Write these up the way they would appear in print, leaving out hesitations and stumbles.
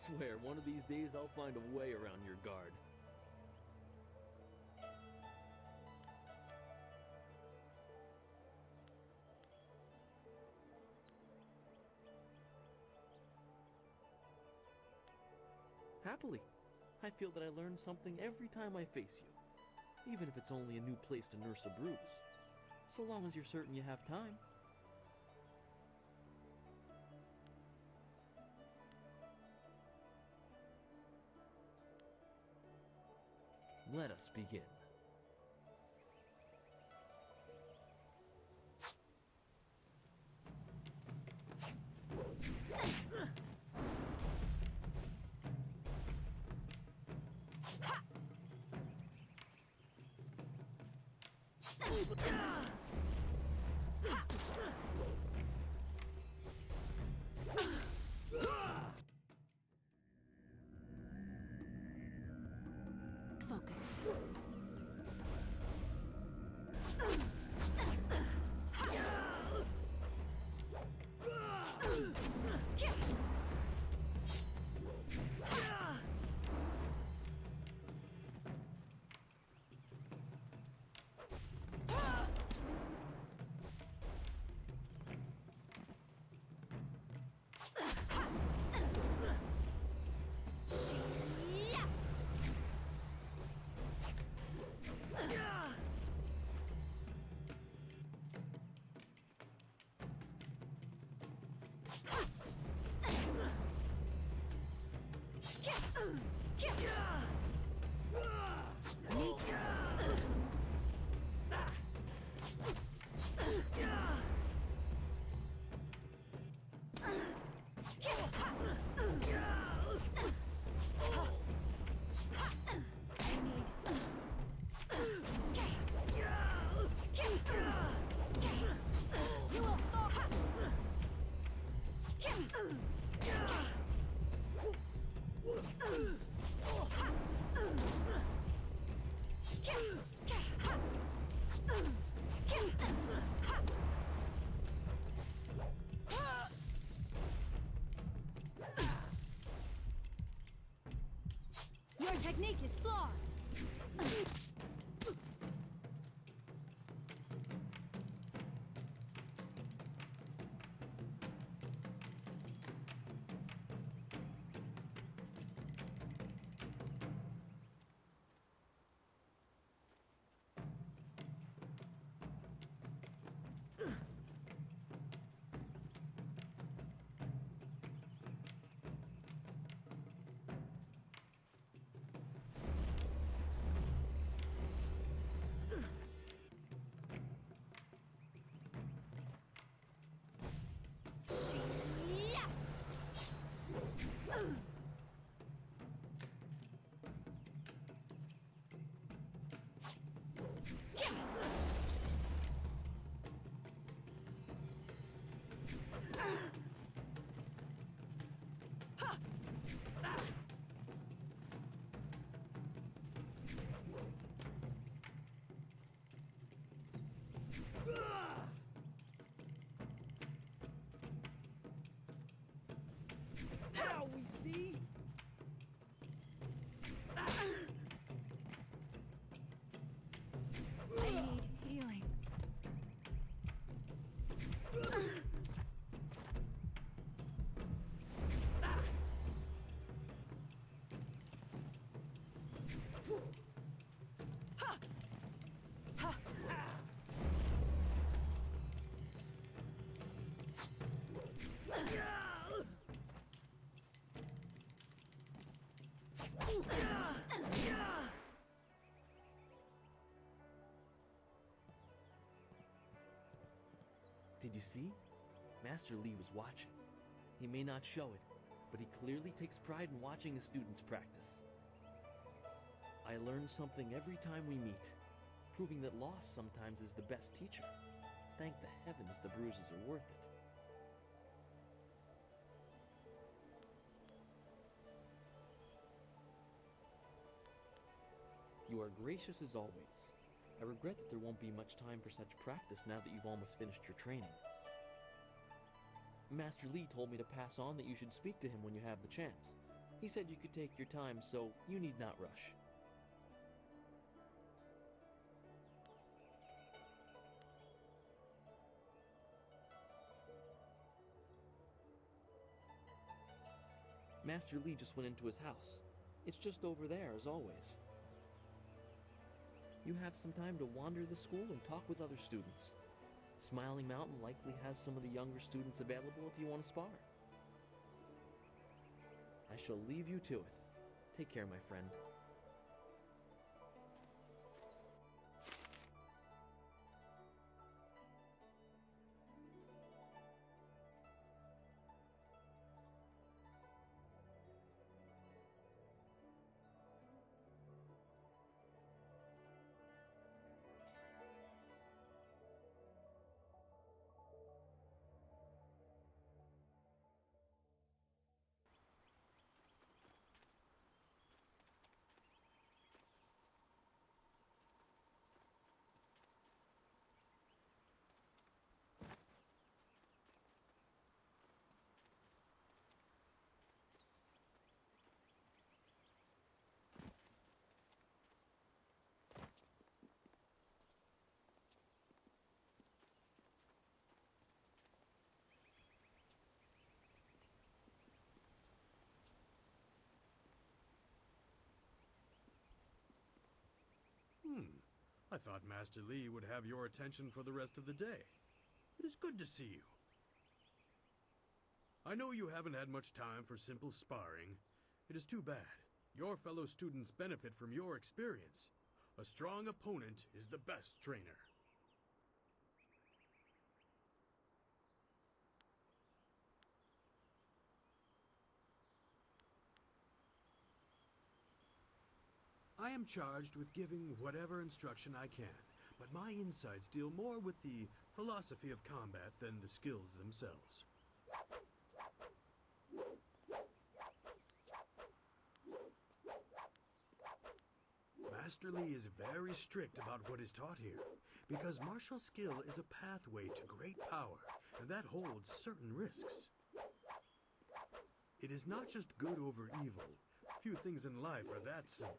swear, one of these days I'll find a way around your guard. Happily. I feel that I learn something every time I face you, even if it's only a new place to nurse a bruise, so long as you're certain you have time. Let us begin. Focus. Your technique is flawed. Now we see. I need healing. Did you see? Master Li was watching. He may not show it, but he clearly takes pride in watching his students practice. I learn something every time we meet, proving that loss sometimes is the best teacher. Thank the heavens the bruises are worth it. You are gracious as always. I regret that there won't be much time for such practice now that you've almost finished your training. Master Li told me to pass on that you should speak to him when you have the chance. He said you could take your time, so you need not rush. Master Lee just went into his house. It's just over there, as always. You have some time to wander the school and talk with other students. Smiling Mountain likely has some of the younger students available if you want to spar. I shall leave you to it. Take care, my friend. I thought Master Lee would have your attention for the rest of the day. It is good to see you. I know you haven't had much time for simple sparring. It is too bad. Your fellow students benefit from your experience. A strong opponent is the best trainer. I am charged with giving whatever instruction I can, but my insights deal more with the philosophy of combat than the skills themselves. Master Lee is very strict about what is taught here, because martial skill is a pathway to great power, and that holds certain risks. It is not just good over evil. Few things in life are that simple.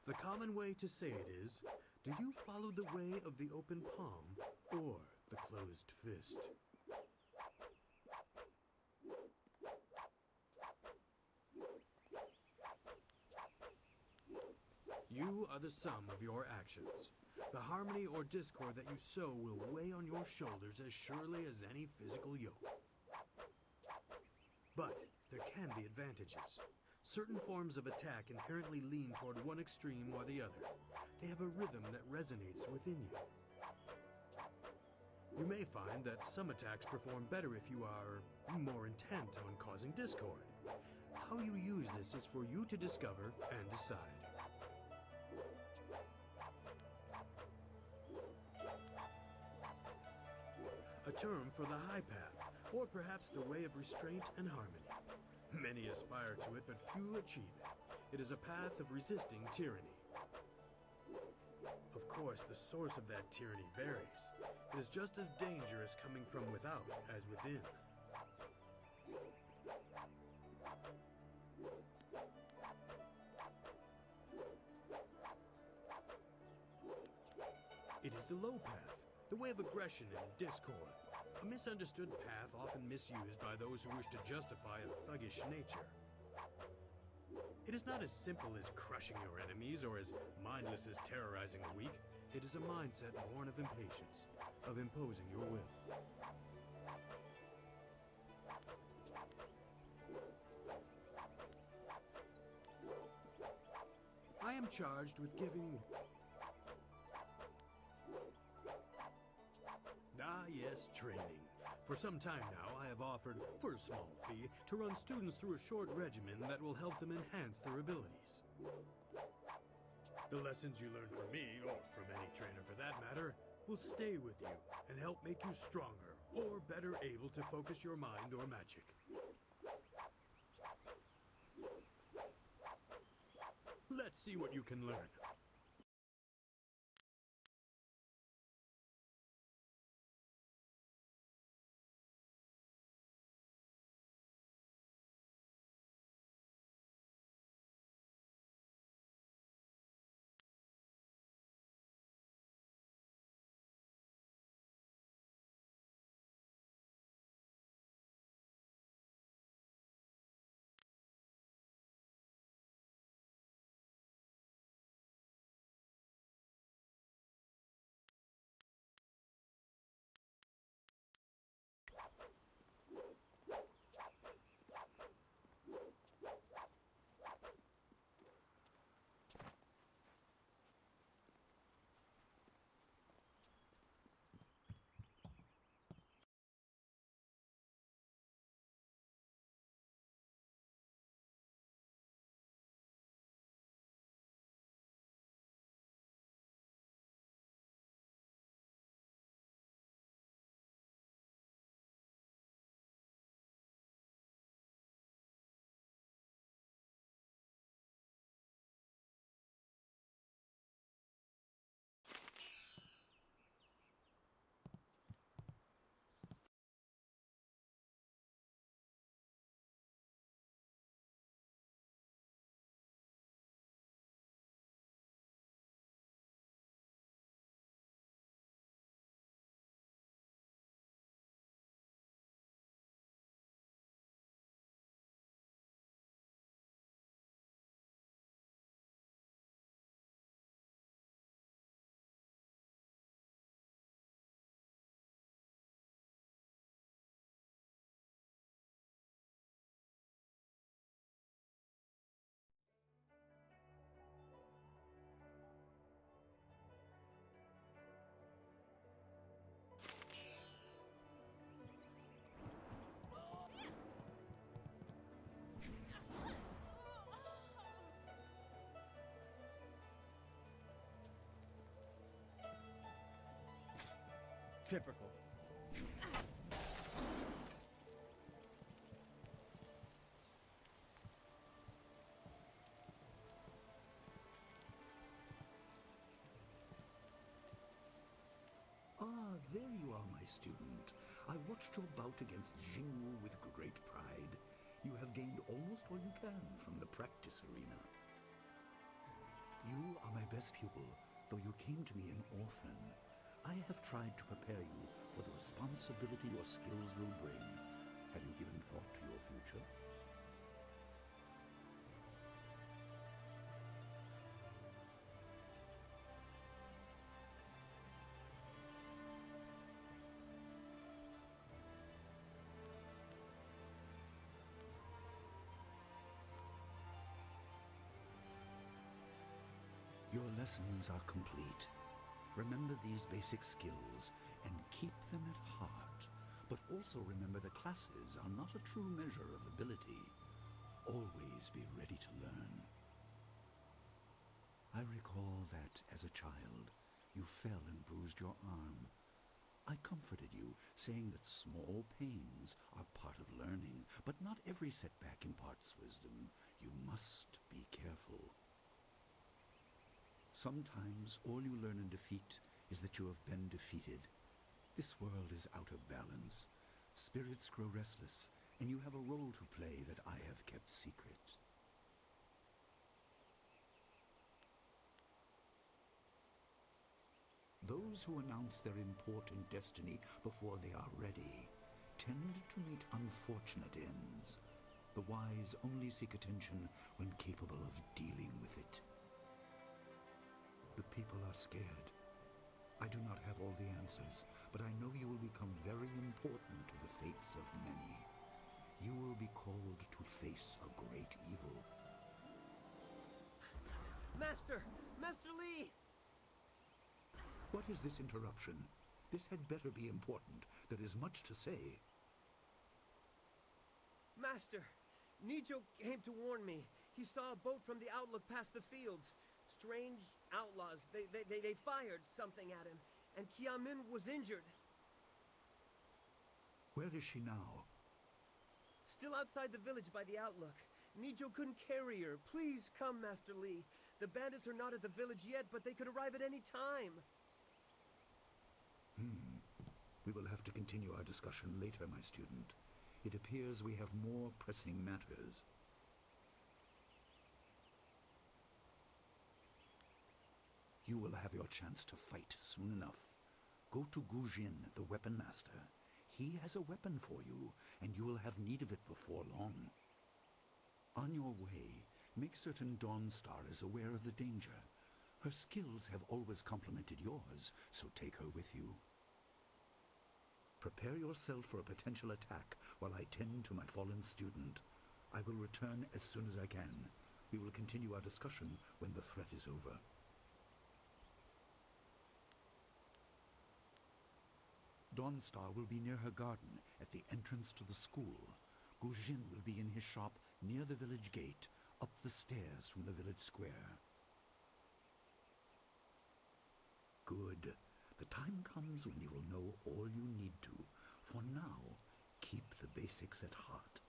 The common way to say it is, do you follow the way of the open palm or the closed fist? You are the sum of your actions. The harmony or discord that you sow will weigh on your shoulders as surely as any physical yoke. But there can be advantages. Certain forms of attack inherently lean toward one extreme or the other. They have a rhythm that resonates within you. You may find that some attacks perform better if you are more intent on causing discord. How you use this is for you to discover and decide. A term for the high path, or perhaps the way of restraint and harmony. Many aspire to it, but few achieve it. It is a path of resisting tyranny. Of course, the source of that tyranny varies. It is just as dangerous coming from without as within. It is the low path, the way of aggression and discord. A misunderstood path often misused by those who wish to justify a thuggish nature. It is not as simple as crushing your enemies or as mindless as terrorizing the weak. It is a mindset born of impatience, of imposing your will. I am charged with giving... Ah, yes, training. For some time now, I have offered, for a small fee, to run students through a short regimen that will help them enhance their abilities. The lessons you learn from me, or from any trainer for that matter, will stay with you and help make you stronger, or better able to focus your mind or magic. Let's see what you can learn. Typical. Ah, there you are, my student. I watched your bout against Jingwu with great pride. You have gained almost all you can from the practice arena. You are my best pupil, though you came to me an orphan. I have tried to prepare you for the responsibility your skills will bring. Have you given thought to your future? Your lessons are complete. Remember these basic skills and keep them at heart. But also remember the classes are not a true measure of ability. Always be ready to learn. I recall that, as a child, you fell and bruised your arm. I comforted you, saying that small pains are part of learning, but not every setback imparts wisdom. You must be careful. Sometimes all you learn in defeat is that you have been defeated. This world is out of balance. Spirits grow restless, and you have a role to play that I have kept secret. Those who announce their important destiny before they are ready tend to meet unfortunate ends. The wise only seek attention when capable of dealing with it. The people are scared. I do not have all the answers, but I know you will become very important to the fates of many. You will be called to face a great evil. Master! Master Lee! What is this interruption? This had better be important. There is much to say. Master! Nijo came to warn me. He saw a boat from the outlook past the fields. Strange outlaws. They fired something at him, and Kiamin was injured. Where is she now? Still outside the village by the outlook. Nijo couldn't carry her. Please come, Master Lee. The bandits are not at the village yet, but they could arrive at any time. We will have to continue our discussion later, my student. It appears we have more pressing matters. You will have your chance to fight soon enough. Go to Gujin, the weapon master. He has a weapon for you, and you will have need of it before long. On your way, make certain Dawnstar is aware of the danger. Her skills have always complemented yours, so take her with you. Prepare yourself for a potential attack while I tend to my fallen student. I will return as soon as I can. We will continue our discussion when the threat is over. Dawnstar will be near her garden at the entrance to the school. Gujin will be in his shop near the village gate, up the stairs from the village square. Good. The time comes when you will know all you need to. For now, keep the basics at heart.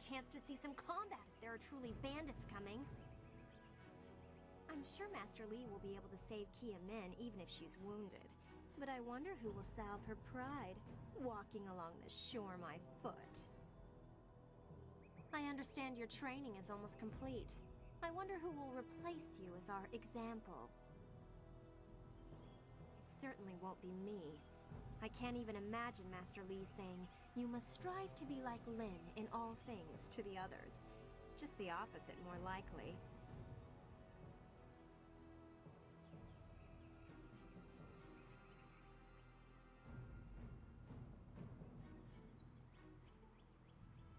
chance to see some combat if there are truly bandits coming. I'm sure Master Li will be able to save Kia Min even if she's wounded. But I wonder who will salve her pride, walking along the shore my foot. I understand your training is almost complete. I wonder who will replace you as our example. It certainly won't be me. I can't even imagine Master Li saying, "You must strive to be like Lin in all things" to the others. Just the opposite, more likely.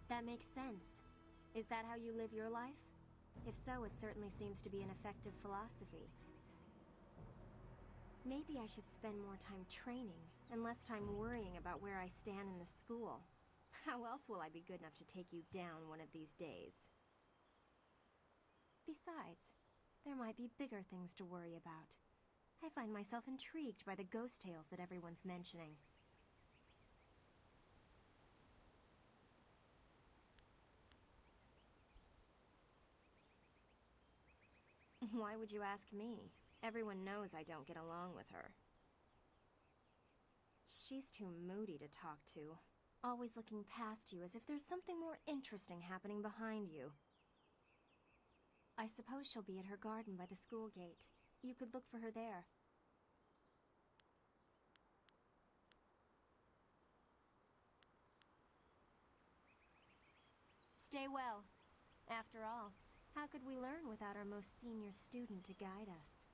That makes sense. Is that how you live your life? If so, it certainly seems to be an effective philosophy. Maybe I should spend more time training, and less time worrying about where I stand in the school. How else will I be good enough to take you down one of these days? Besides, there might be bigger things to worry about. I find myself intrigued by the ghost tales that everyone's mentioning. Why would you ask me? Everyone knows I don't get along with her. She's too moody to talk to, always looking past you as if there's something more interesting happening behind you. I suppose she'll be at her garden by the school gate. You could look for her there. Stay well. After all, how could we learn without our most senior student to guide us?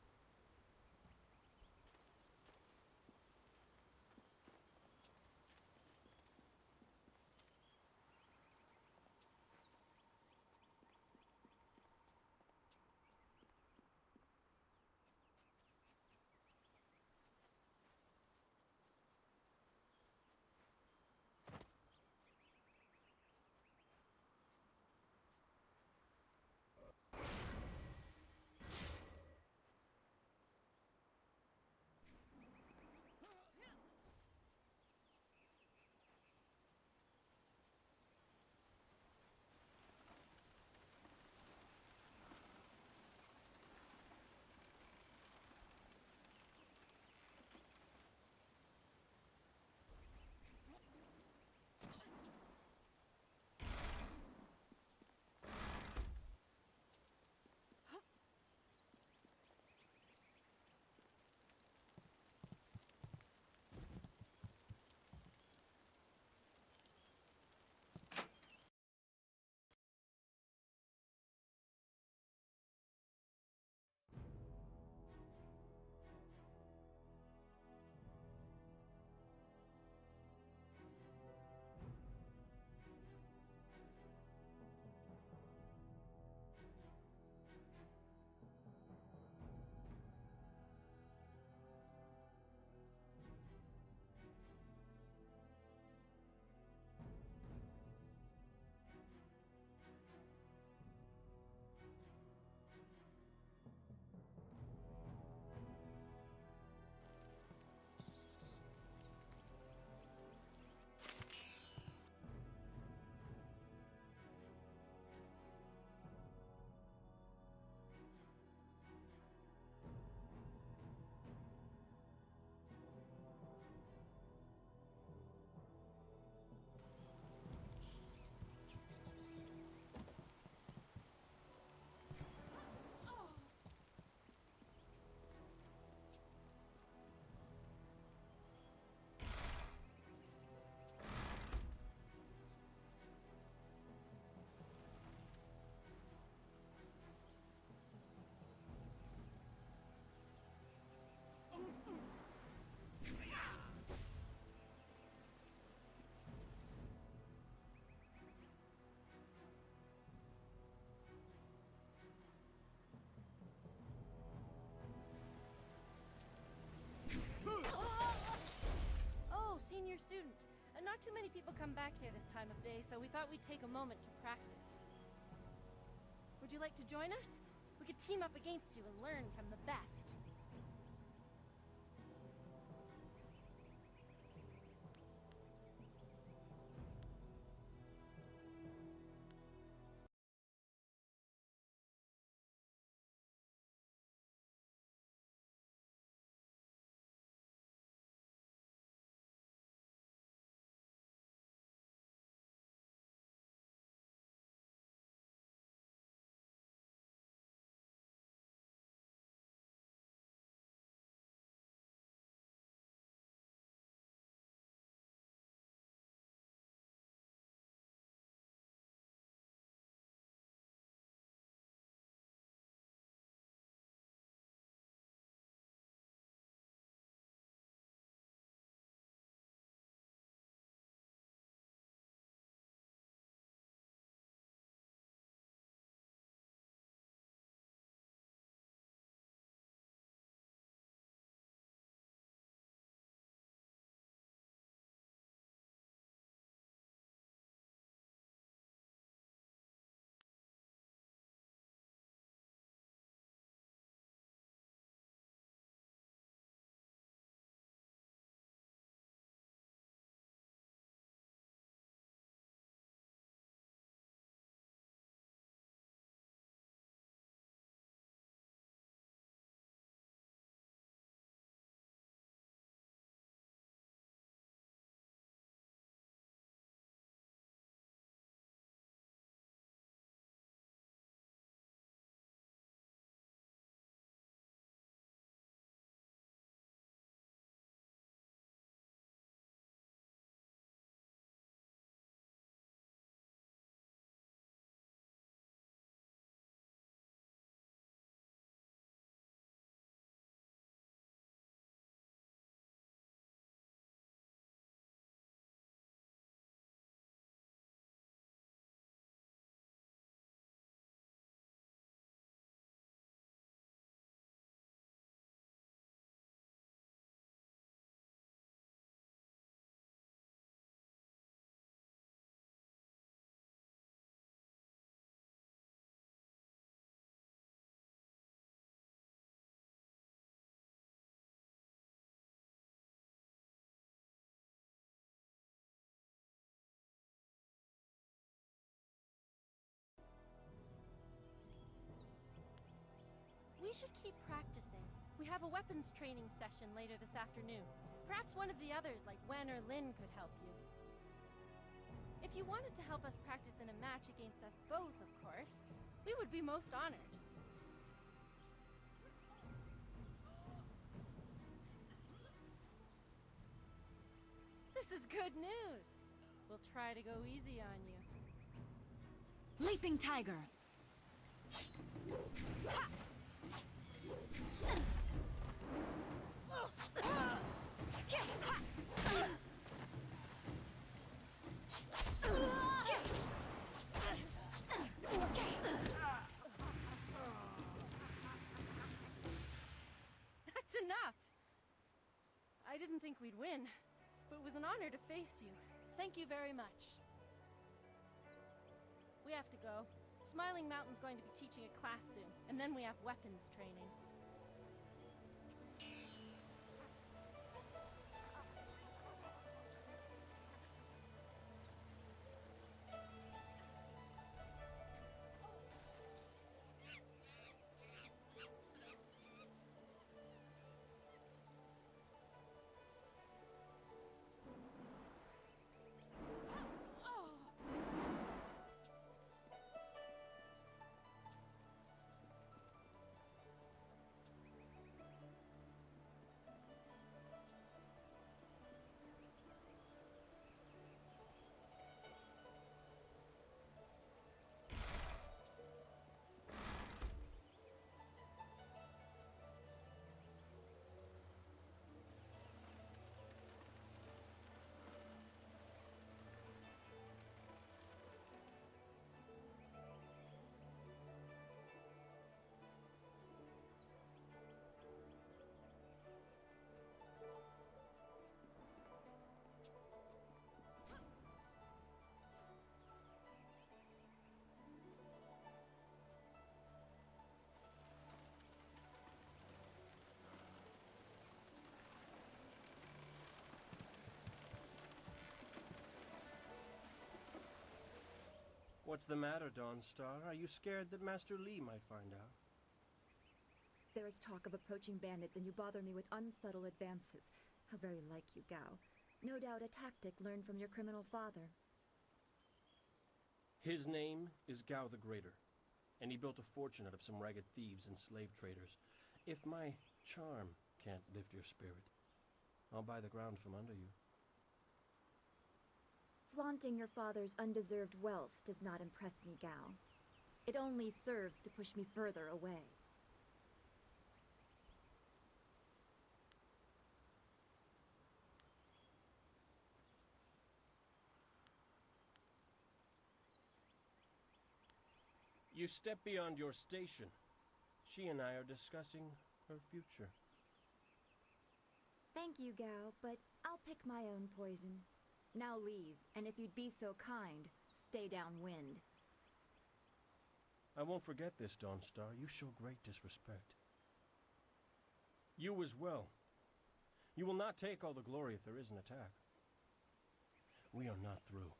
Senior student. Not too many people come back here this time of day, so we thought we'd take a moment to practice. Would you like to join us? We could team up against you and learn from the best. should keep practicing. We have a weapons training session later this afternoon. Perhaps one of the others, like Wen or Lin, could help you. If you wanted to help us practice in a match against us both, of course, we would be most honored. This is good news. We'll try to go easy on you. Leaping tiger. That's enough. I didn't think we'd win, but it was an honor to face you. Thank you very much. We have to go. Smiling Mountain's going to be teaching a class soon, and then we have weapons training. What's the matter, Dawnstar? Are you scared that Master Li might find out? There is talk of approaching bandits, and you bother me with unsubtle advances. How very like you, Gao. No doubt a tactic learned from your criminal father. His name is Gao the Greater, and he built a fortune out of some ragged thieves and slave traders. If my charm can't lift your spirit, I'll buy the ground from under you. Flaunting your father's undeserved wealth does not impress me, Gao. It only serves to push me further away. You step beyond your station. She and I are discussing her future. Thank you, Gao, but I'll pick my own poison. Now leave, and if you'd be so kind, stay downwind. I won't forget this, Dawnstar. You show great disrespect. You as well. You will not take all the glory if there is an attack. We are not through.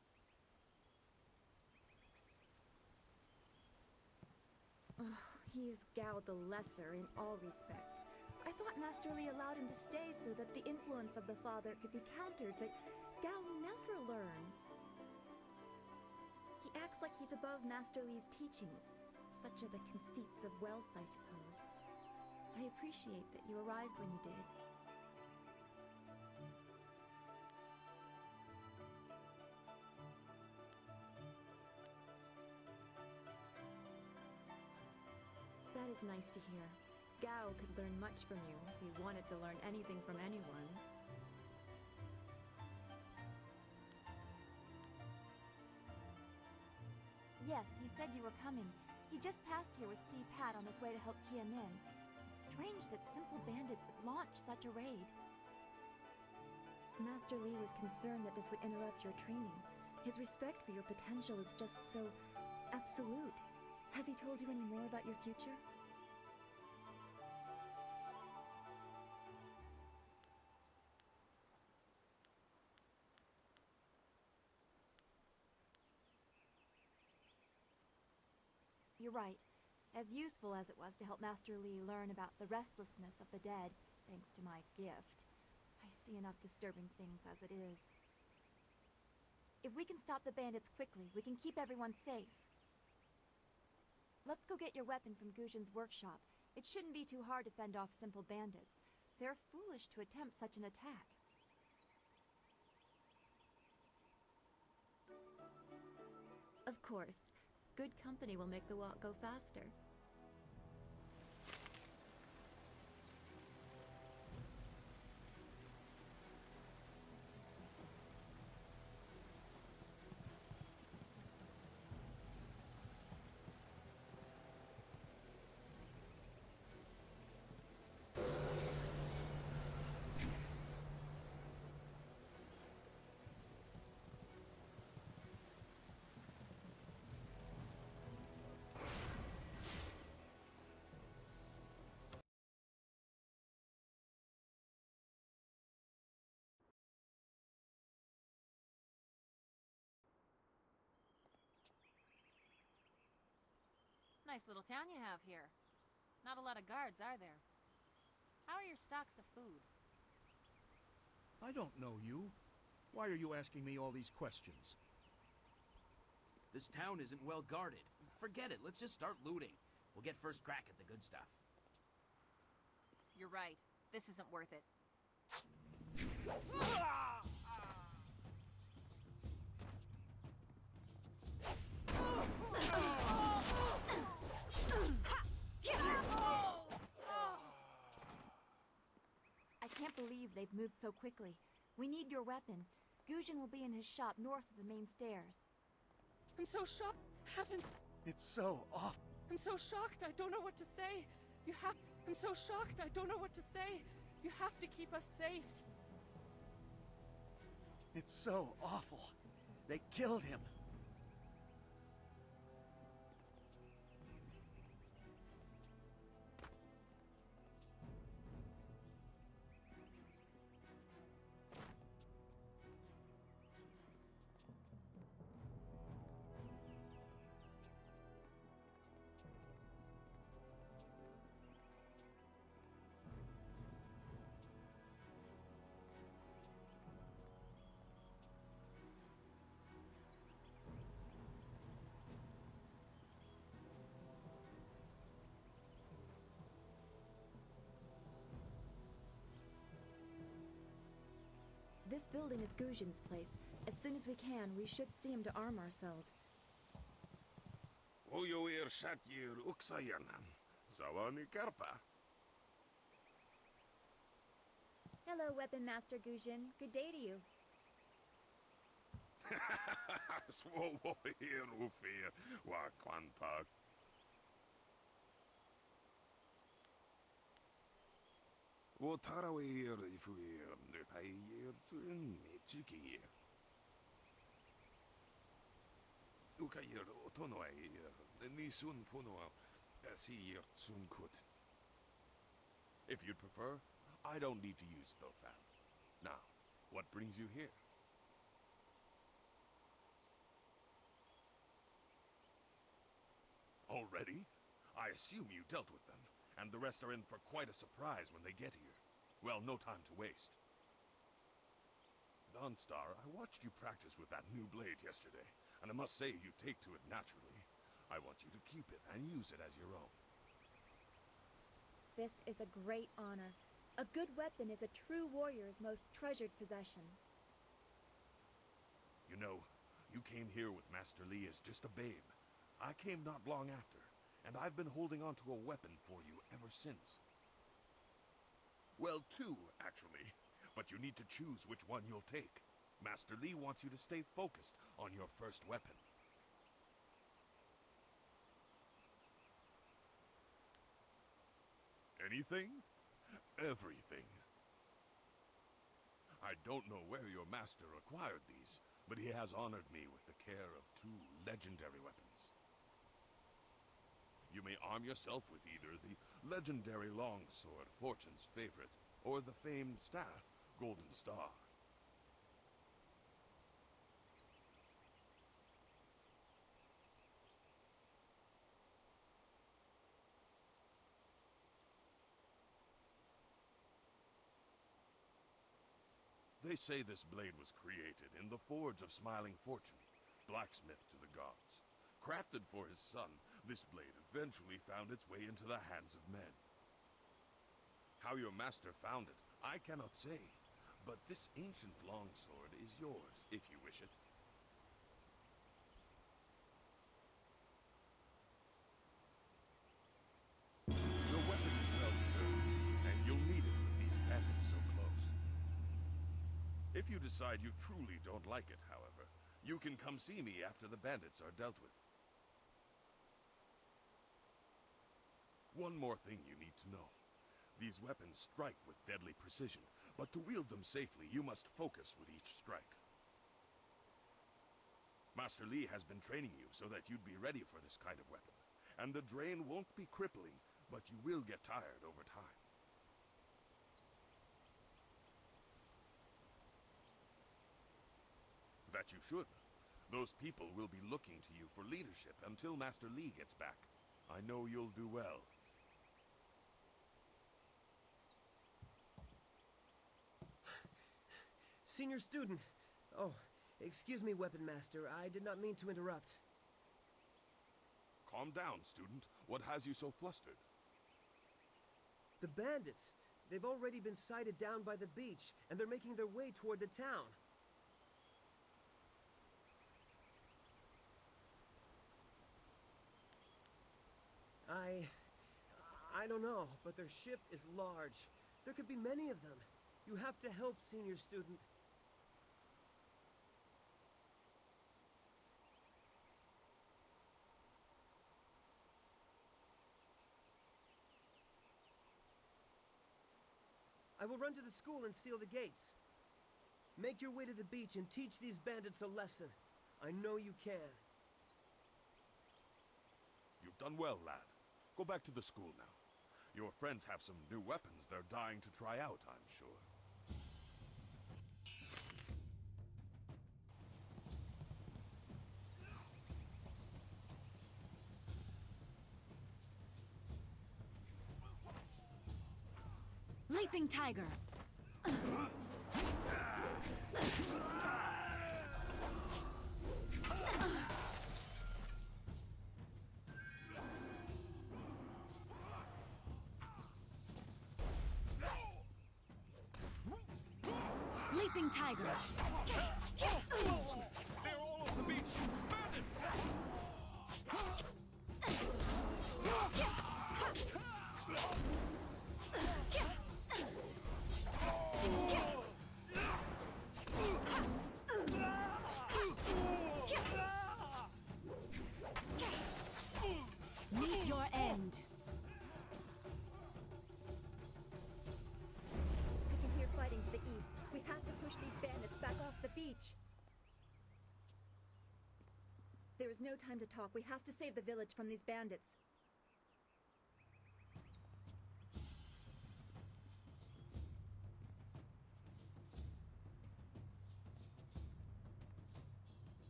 Oh, he is Gao the Lesser in all respects. I thought Master Li allowed him to stay so that the influence of the father could be countered, but Gao never learns. He acts like he's above Master Li's teachings. Such are the conceits of wealth, I suppose. I appreciate that you arrived when you did. That is nice to hear. Gao could learn much from you if he wanted to learn anything from anyone. Yes, he said you were coming. He just passed here with Si Pat on his way to help Kia Min. It's strange that simple bandits would launch such a raid. Master Li was concerned that this would interrupt your training. His respect for your potential is just so absolute. Has he told you any more about your future? You're right. As useful as it was to help Master Li learn about the restlessness of the dead, thanks to my gift, I see enough disturbing things as it is. If we can stop the bandits quickly, we can keep everyone safe. Let's go get your weapon from Guzhen's workshop. It shouldn't be too hard to fend off simple bandits. They're foolish to attempt such an attack. Of course. Good company will make the walk go faster. Nice little town you have here. Not a lot of guards, are there? How are your stocks of food? I don't know you. Why are you asking me all these questions? This town isn't well guarded. Forget it, let's just start looting. We'll get first crack at the good stuff. You're right. This isn't worth it. I can't believe they've moved so quickly. We need your weapon. Guzhen will be in his shop north of the main stairs. I'm so shocked. Haven't. It's so off. I'm so shocked. I don't know what to say. I'm so shocked. I don't know what to say. You have to keep us safe. It's so awful. They killed him. This building is Guzhen's place. As soon as we can, we should see him to arm ourselves. Oyoir shatir uksayanan. Sawani karpa. Hello, Weapon Master Guzhen. Good day to you. Swoir ufir wa kwanpa. Wotarawir ifuir nupayir fun mitsuki. Ukayir otonoair nisun puno asir tsunkut. If you'd prefer, I don't need to use Thofan. Now, what brings you here? Already? I assume you dealt with them, and the rest are in for quite a surprise when they get here. Well, no time to waste. Dawnstar, I watched you practice with that new blade yesterday, and I must say you take to it naturally. I want you to keep it and use it as your own. This is a great honor. A good weapon is a true warrior's most treasured possession. You know, you came here with Master Li as just a babe. I came not long after, and I've been holding on to a weapon for you ever since. Well, two, actually. But you need to choose which one you'll take. Master Li wants you to stay focused on your first weapon. Anything? Everything. I don't know where your master acquired these, but he has honored me with the care of two legendary weapons. You may arm yourself with either the legendary longsword, Fortune's favorite, or the famed staff, Golden Star. They say this blade was created in the forge of Smiling Fortune, blacksmith to the gods. Crafted for his son, this blade eventually found its way into the hands of men. How your master found it, I cannot say, but this ancient longsword is yours, if you wish it. Your weapon is well deserved, and you'll need it with these bandits so close. If you decide you truly don't like it, however, you can come see me after the bandits are dealt with. One more thing you need to know. These weapons strike with deadly precision, but to wield them safely, you must focus with each strike. Master Li has been training you so that you'd be ready for this kind of weapon, and the drain won't be crippling, but you will get tired over time. That you should. Those people will be looking to you for leadership until Master Li gets back. I know you'll do well. Senior student. Oh, excuse me, Weapon Master. I did not mean to interrupt. Calm down, student. What has you so flustered? The bandits. They've already been sighted down by the beach, and they're making their way toward the town. I don't know, but their ship is large. There could be many of them. You have to help, senior student. I will run to the school and seal the gates. Make your way to the beach and teach these bandits a lesson. I know you can. You've done well, lad. Go back to the school now. Your friends have some new weapons they're dying to try out, I'm sure. Leaping tiger. Leaping tiger. They're all over the beach! Bandits! Meet your end. I can hear fighting to the east. We have to push these bandits back off the beach. There is no time to talk. We have to save the village from these bandits.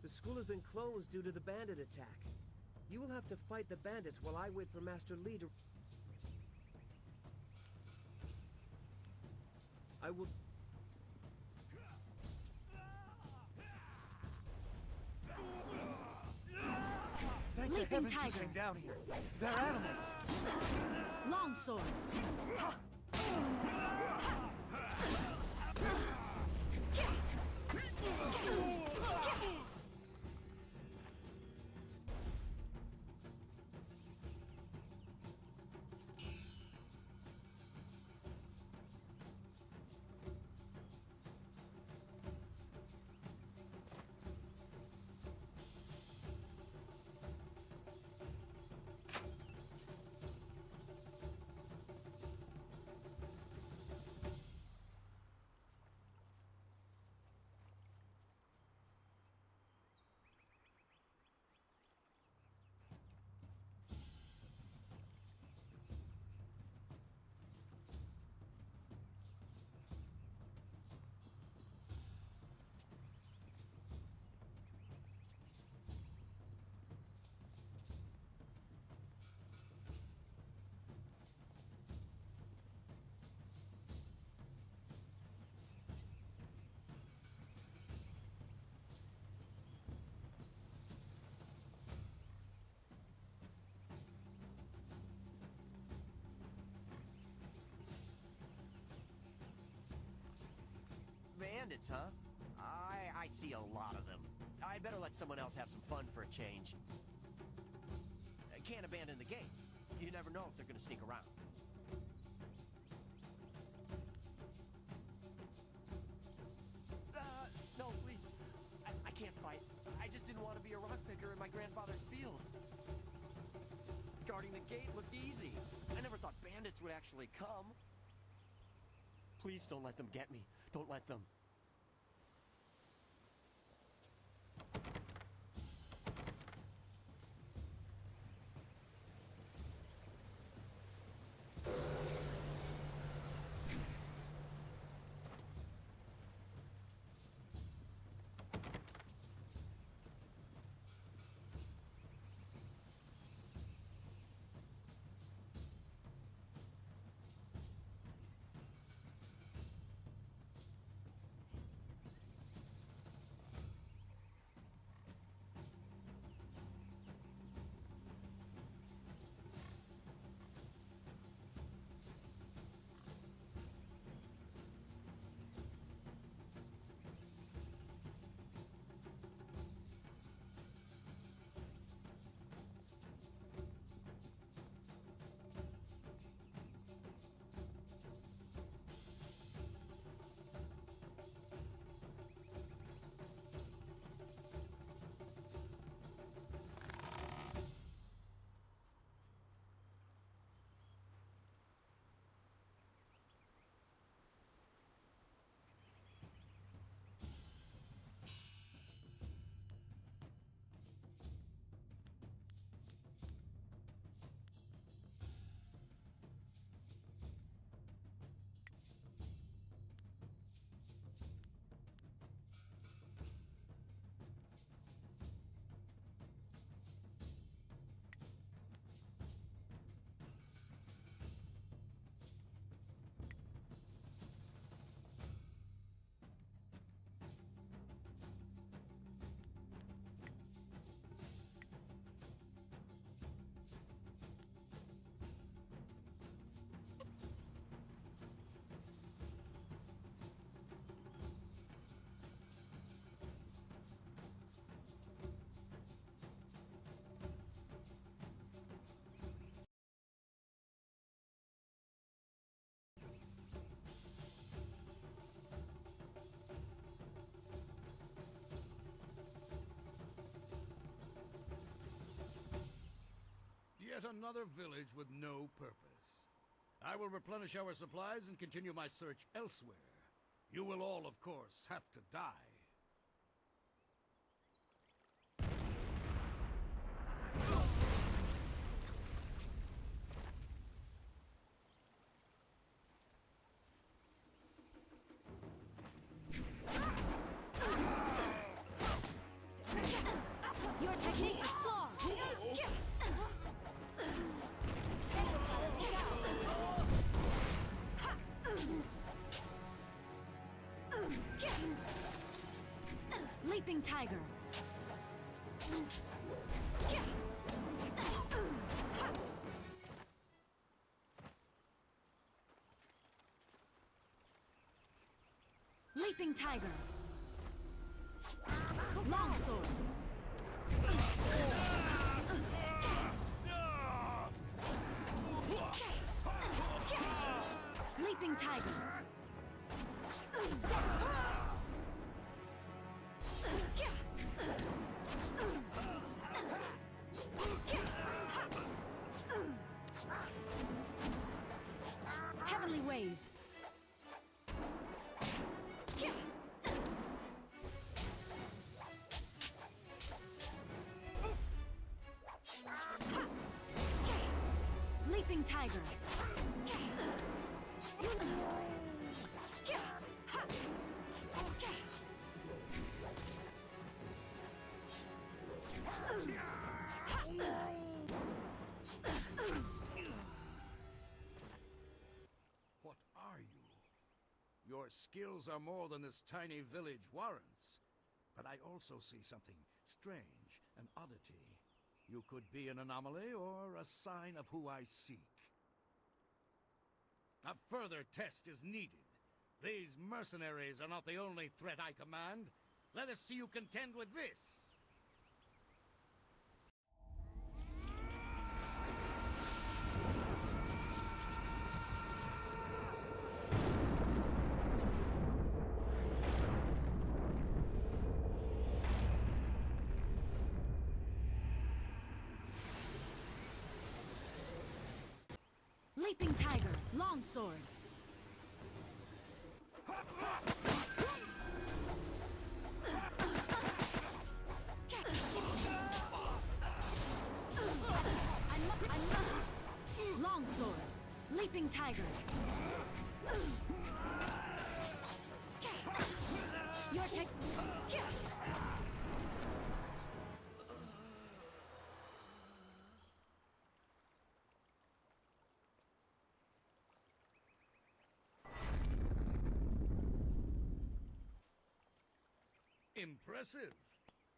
The school has been closed due to the bandit attack. You will have to fight the bandits while I wait for Master Li to... I will... Thank the heavens you came down here. They're animals. Longsword. bandits, huh? I see a lot of them. I'd better let someone else have some fun for a change. Can't abandon the gate. You never know if they're gonna sneak around. No, please. I can't fight. I just didn't want to be a rock picker in my grandfather's field. Guarding the gate looked easy. I never thought bandits would actually come. Please don't let them get me. Don't let them. Yet another village with no purpose. I will replenish our supplies and continue my search elsewhere. You will all, of course, have to die. Your technique is flawed. Leaping tiger. Leaping tiger. Longsword. Leaping tiger. Heavenly wave. Leaping tiger. What are you? Your skills are more than this tiny village warrants. But I also see something strange, an oddity. You could be an anomaly or a sign of who I seek. A further test is needed. These mercenaries are not the only threat I command. Let us see you contend with this. Leaping tiger, longsword. Longsword, leaping tiger. Your tech. Impressive.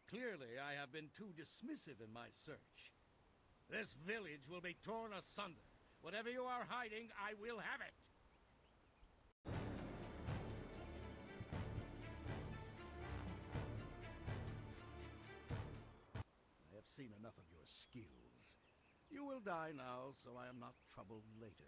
Clearly, I have been too dismissive in my search. This village will be torn asunder. Whatever you are hiding, I will have it. I have seen enough of your skills. You will die now, so I am not troubled later.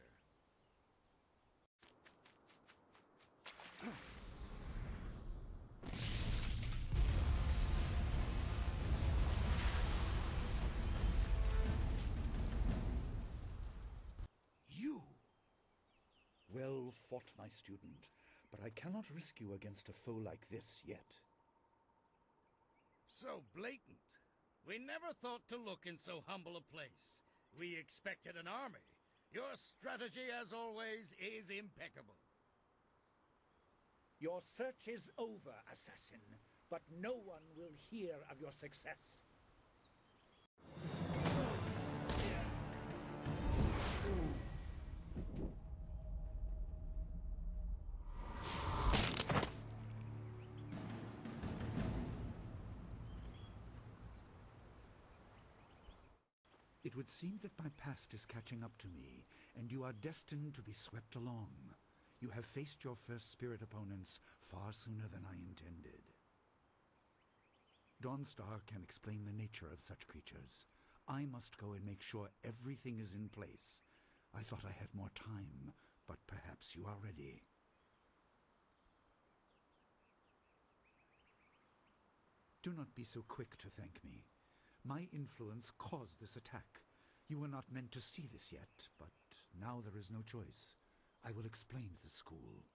Well fought, my student, but I cannot risk you against a foe like this yet. So blatant. We never thought to look in so humble a place. We expected an army. Your strategy, as always, is impeccable. Your search is over, assassin, but no one will hear of your success. It would seem that my past is catching up to me, and you are destined to be swept along. You have faced your first spirit opponents far sooner than I intended. Dawnstar can explain the nature of such creatures. I must go and make sure everything is in place. I thought I had more time, but perhaps you are ready. Do not be so quick to thank me. My influence caused this attack. You were not meant to see this yet, but now there is no choice. I will explain the school.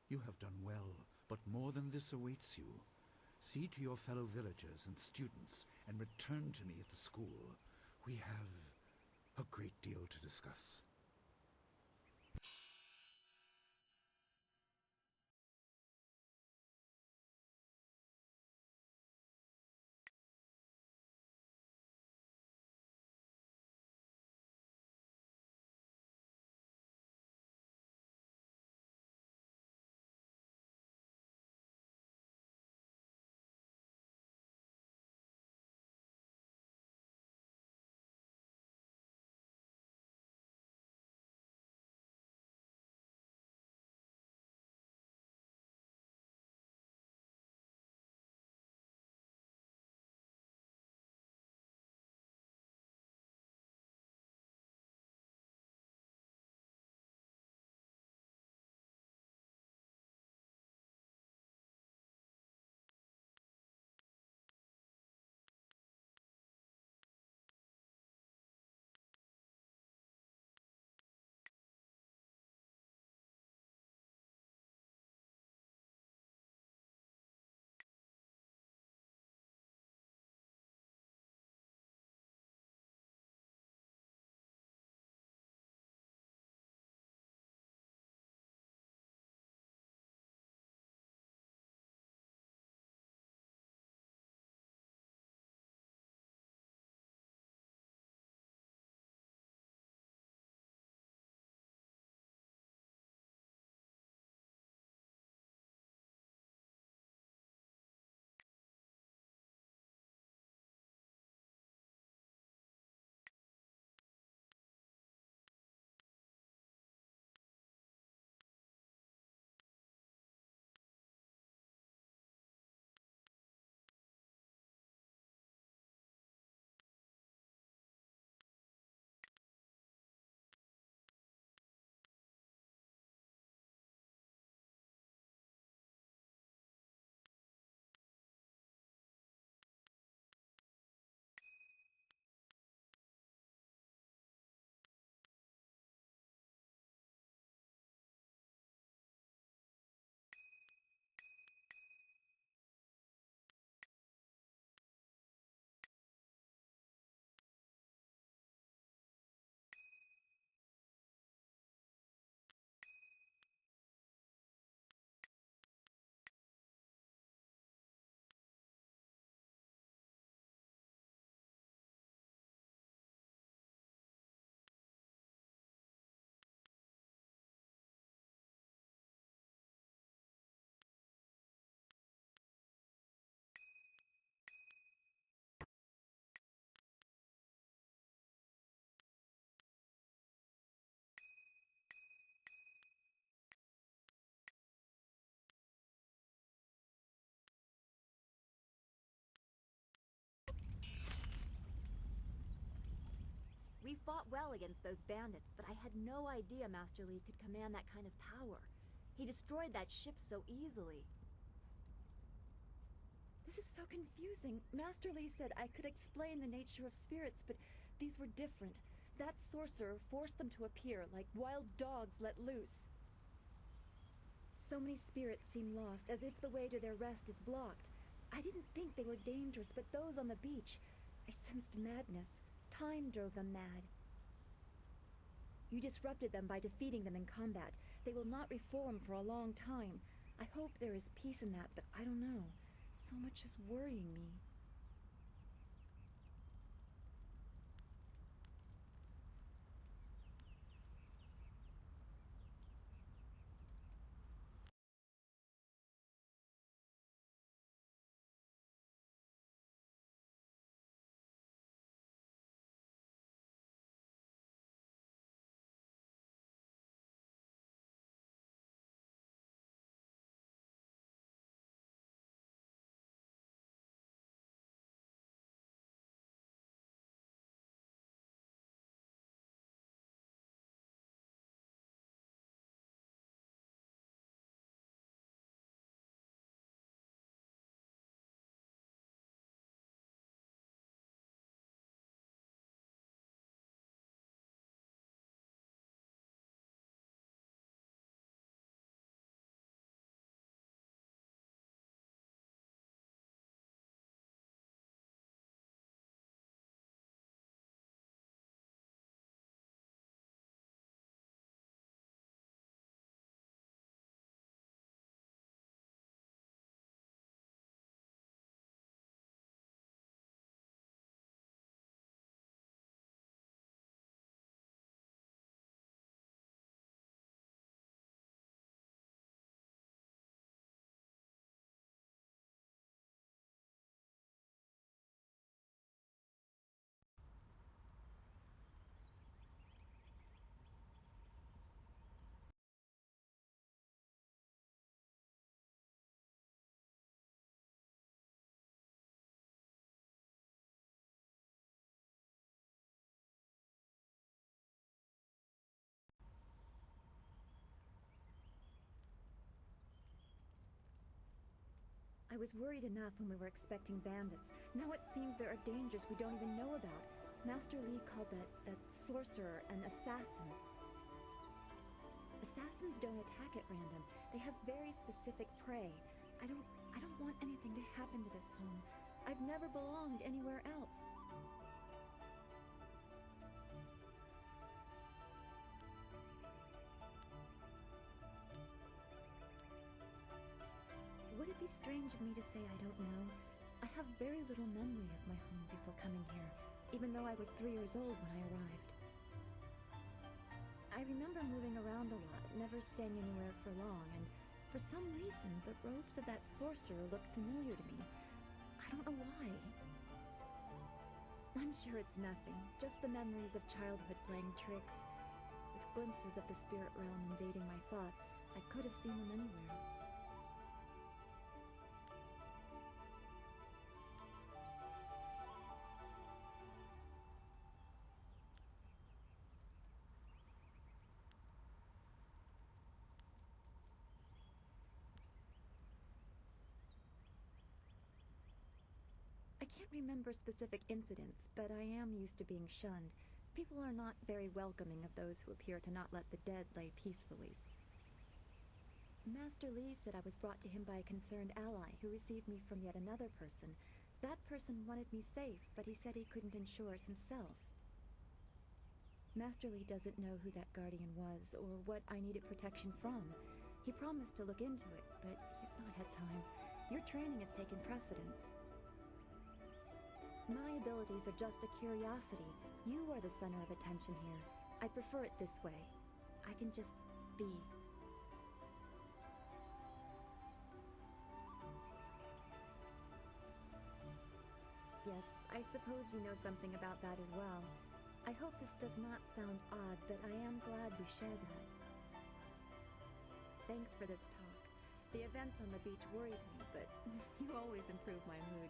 You have done well, but more than this awaits you. See to your fellow villagers and students, and return to me at the school. We have a great deal to discuss. fought well against those bandits, but I had no idea Master Li could command that kind of power. He destroyed that ship so easily. This is so confusing. Master Li said I could explain the nature of spirits, but these were different. That sorcerer forced them to appear like wild dogs let loose. So many spirits seem lost, as if the way to their rest is blocked. I didn't think they were dangerous, but those on the beach, I sensed madness. Time drove them mad. You disrupted them by defeating them in combat. They will not reform for a long time. I hope there is peace in that, but I don't know. So much is worrying me. I was worried enough when we were expecting bandits. Now it seems there are dangers we don't even know about. Master Li called that sorcerer an assassin. Assassins don't attack at random. They have very specific prey. I don't want anything to happen to this home. I've never belonged anywhere else. Would it be strange of me to say I don't know? I have very little memory of my home before coming here, even though I was 3 years old when I arrived. I remember moving around a lot, never staying anywhere for long, and for some reason, the robes of that sorcerer looked familiar to me. I don't know why. I'm sure it's nothing, just the memories of childhood playing tricks. With glimpses of the spirit realm invading my thoughts, I could have seen them anywhere. I can't remember specific incidents, but I am used to being shunned. People are not very welcoming of those who appear to not let the dead lay peacefully. Master Li said I was brought to him by a concerned ally who received me from yet another person. That person wanted me safe, but he said he couldn't ensure it himself. Master Li doesn't know who that guardian was or what I needed protection from. He promised to look into it, but he's not had time. Your training has taken precedence. My abilities are just a curiosity. You are the center of attention here. I prefer it this way. I can just be. Yes, I suppose you know something about that as well. I hope this does not sound odd, but I am glad we share that. Thanks for this talk. The events on the beach worried me, but you always improve my mood.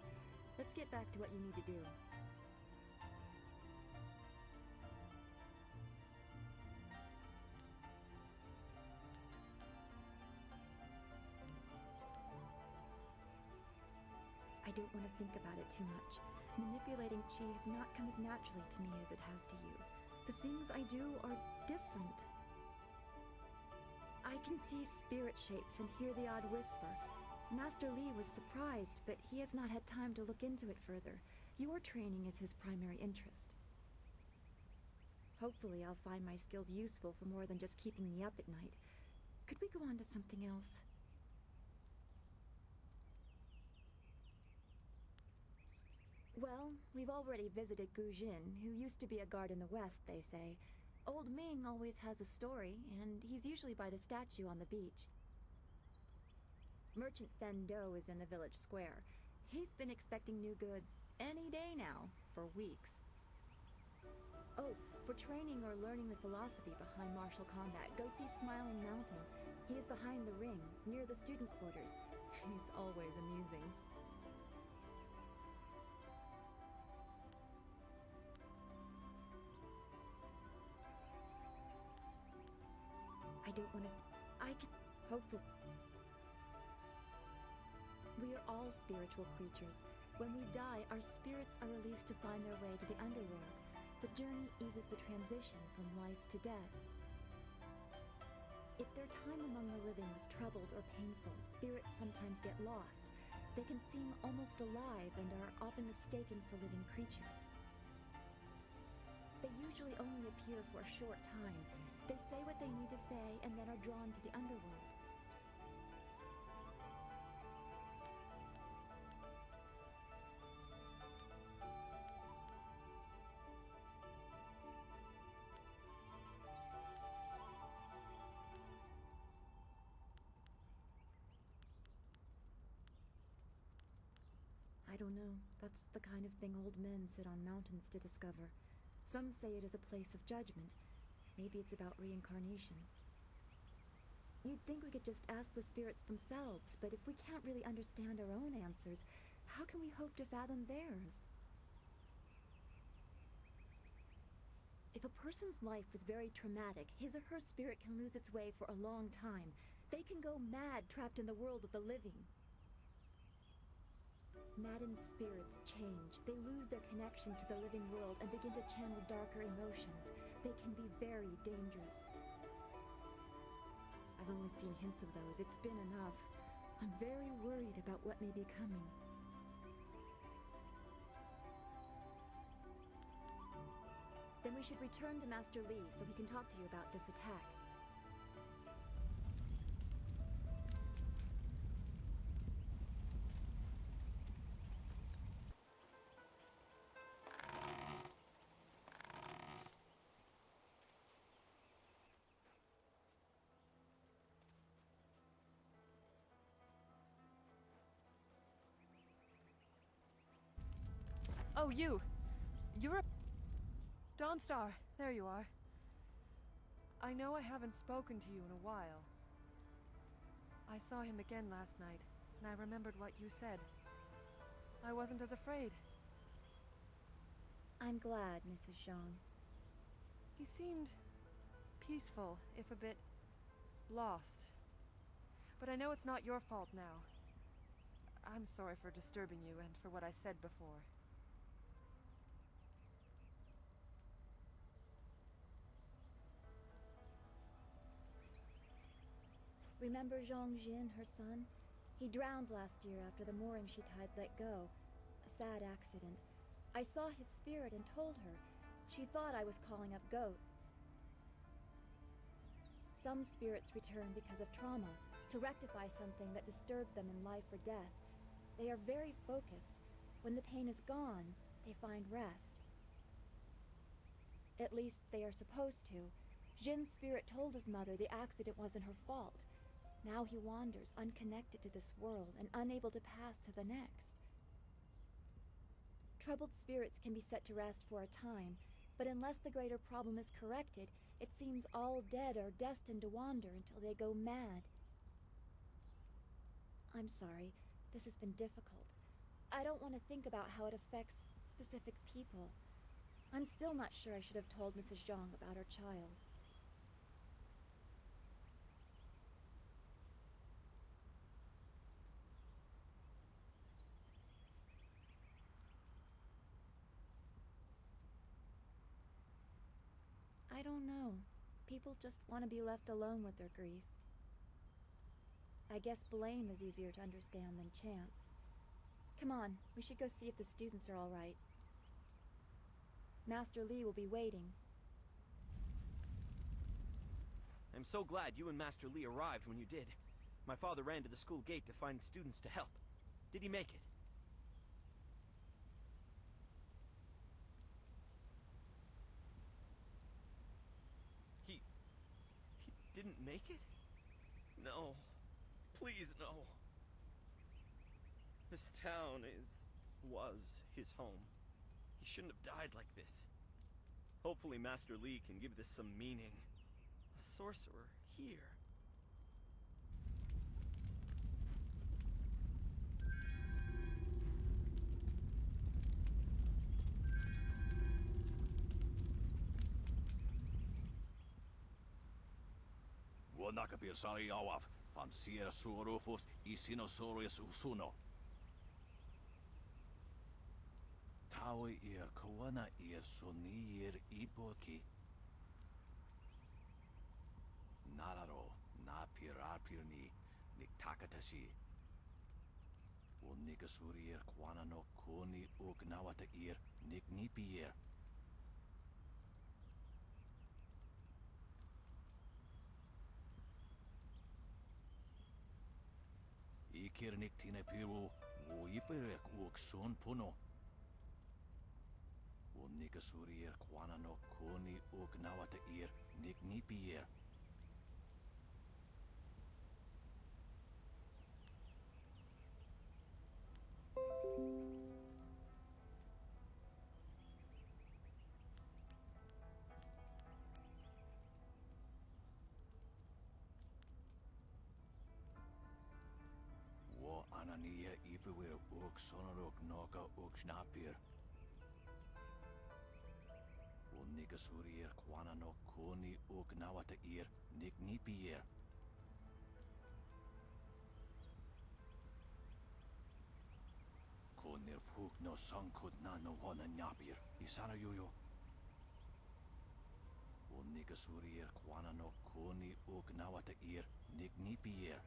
Let's get back to what you need to do. don't want to think about it too much. Manipulating Chi has not come as naturally to me as it has to you. The things I do are different. I can see spirit shapes and hear the odd whisper. Master Li was surprised, but he has not had time to look into it further. Your training is his primary interest. Hopefully I'll find my skills useful for more than just keeping me up at night. Could we go on to something else? Well, we've already visited Gu Jin, who used to be a guard in the west, they say. Old Ming always has a story, and he's usually by the statue on the beach. Merchant Fen Do is in the village square. He's been expecting new goods any day now, for weeks. Oh, for training or learning the philosophy behind martial combat, go see Smiling Mountain. He is behind the ring, near the student quarters. He's always amusing. I don't want to... I can... Hopefully... We are all spiritual creatures. When we die, our spirits are released to find their way to the underworld. The journey eases the transition from life to death. If their time among the living was troubled or painful, spirits sometimes get lost. They can seem almost alive and are often mistaken for living creatures. They usually only appear for a short time. They say what they need to say and then are drawn to the underworld. I don't know. That's the kind of thing old men sit on mountains to discover. Some say it is a place of judgment. Maybe it's about reincarnation. You'd think we could just ask the spirits themselves, but if we can't really understand our own answers, how can we hope to fathom theirs? If a person's life was very traumatic, his or her spirit can lose its way for a long time. They can go mad trapped in the world of the living. Maddened spirits change. They lose their connection to the living world and begin to channel darker emotions. They can be very dangerous. I've only seen hints of those. It's been enough. I'm very worried about what may be coming. Then we should return to Master Li so he can talk to you about this attack. Oh, you! You're a... Dawnstar, there you are. I know I haven't spoken to you in a while. I saw him again last night, and I remembered what you said. I wasn't as afraid. I'm glad, Mrs. Zhang. He seemed peaceful, if a bit lost. But I know it's not your fault now. I'm sorry for disturbing you and for what I said before. Remember Zhang Jin, her son? He drowned last year after the mooring she tied let go. A sad accident. I saw his spirit and told her. She thought I was calling up ghosts. Some spirits return because of trauma, to rectify something that disturbed them in life or death. They are very focused. When the pain is gone, they find rest. At least they are supposed to. Jin's spirit told his mother the accident wasn't her fault. Now he wanders, unconnected to this world, and unable to pass to the next. Troubled spirits can be set to rest for a time, but unless the greater problem is corrected, it seems all dead are destined to wander until they go mad. I'm sorry, this has been difficult. I don't want to think about how it affects specific people. I'm still not sure I should have told Mrs. Zhang about her child. I don't know. People just want to be left alone with their grief. I guess blame is easier to understand than chance. Come on, we should go see if the students are all right. Master Li will be waiting. I'm so glad you and Master Li arrived when you did. My father ran to the school gate to find students to help. Did he make it? He didn't make it? No. Please, no. This town was his home. He shouldn't have died like this. Hopefully Master Li can give this some meaning. A sorcerer here. Nakapir sari awaf, van sier surufus isinosaurus usuno. Taui ir kawana ir sonir ipoki. Nararo, na pirapirni, niktakatashi. Unikasurir kwana no kuni ugnawata ir niknipier. Ikirnik tinepiru, uiperek uksun puno. Unikasurir kwana no kuni ugnawata ir niknipier. Anania ifewir uk sonorok noka uk snapir. Unikasurir kwana no kuni uk nawata ir niknipier. Kunir fuk no sankut na no wana nyapir. Isana yuyo. Unikasurir kwana no kuni uk nawata ir niknipier.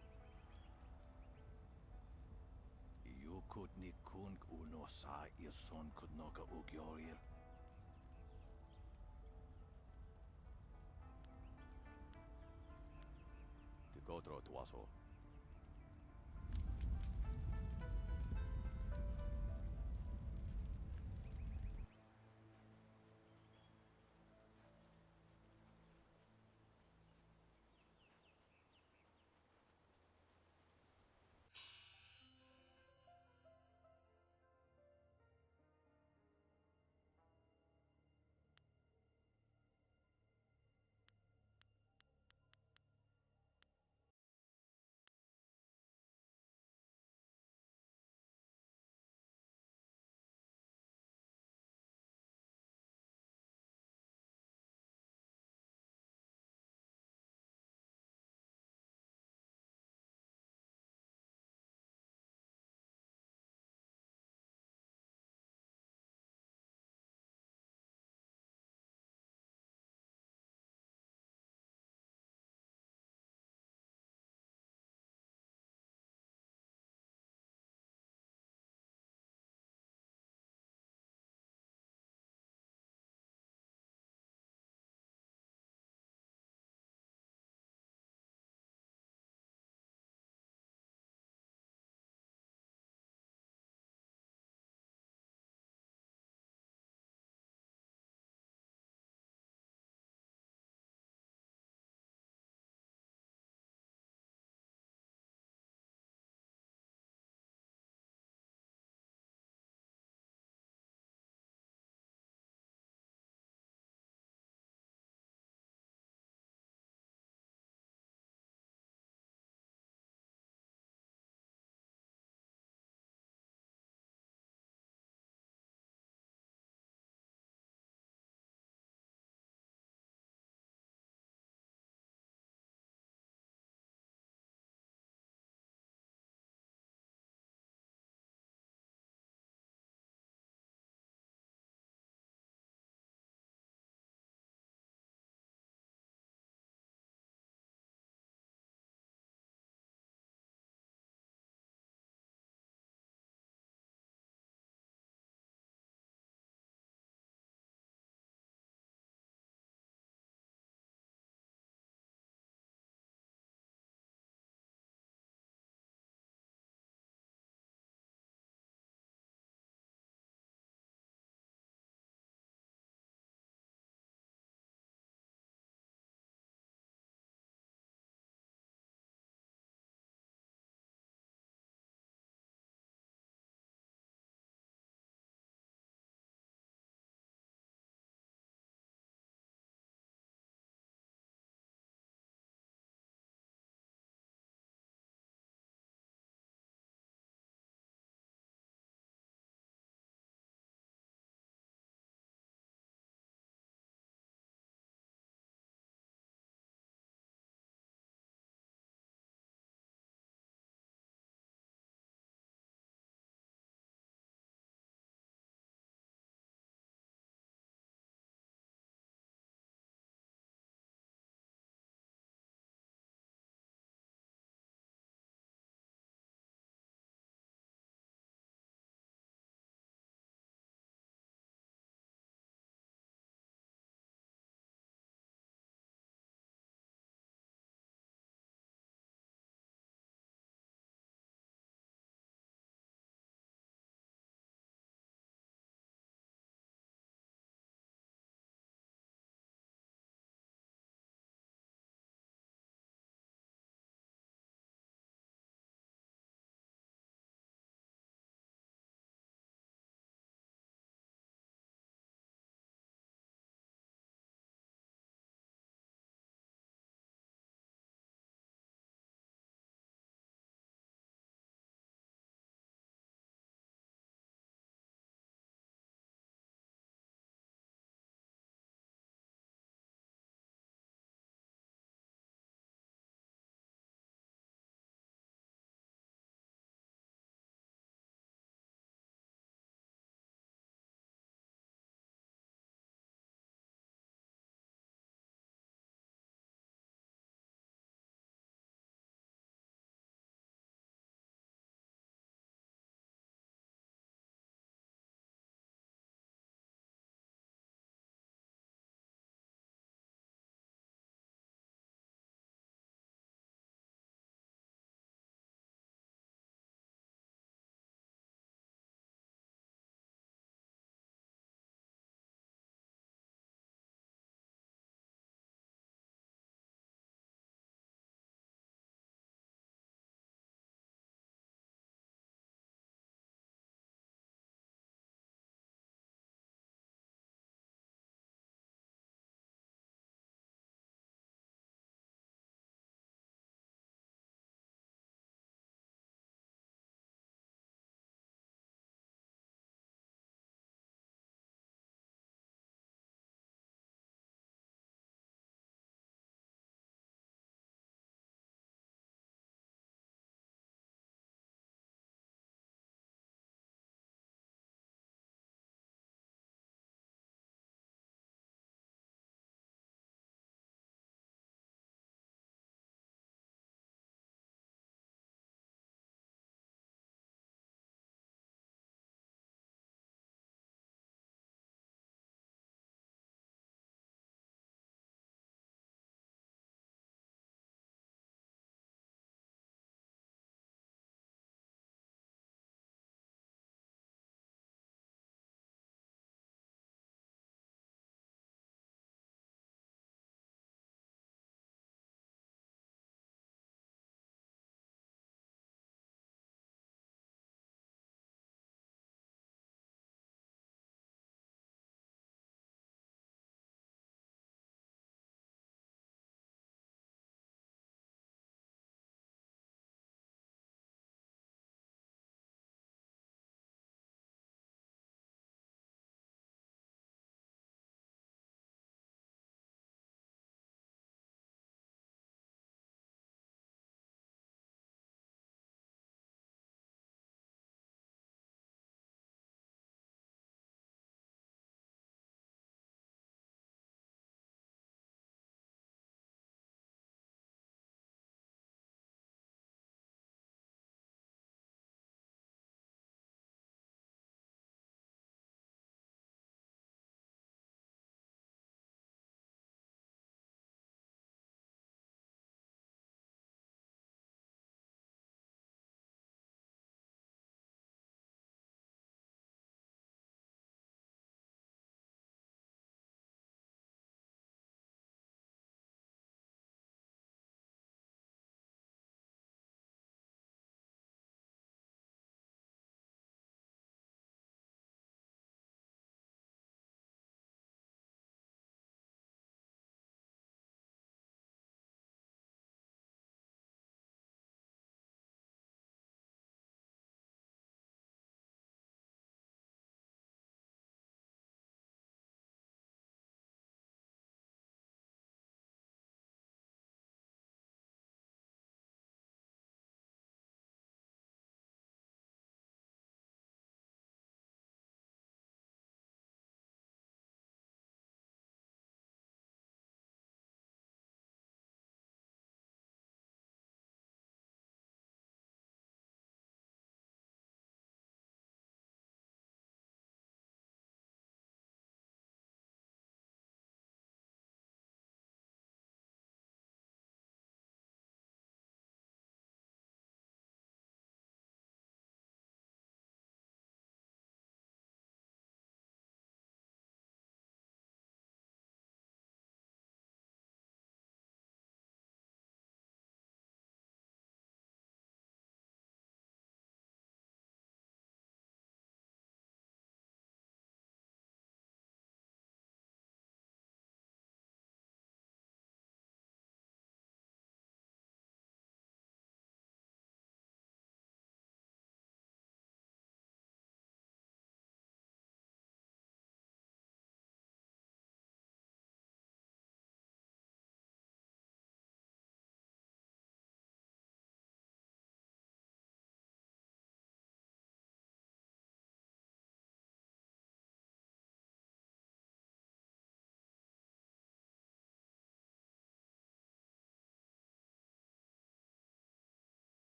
Yukut ni kung uno sa ison kudnoka ugyorir. Tikotro tuaso.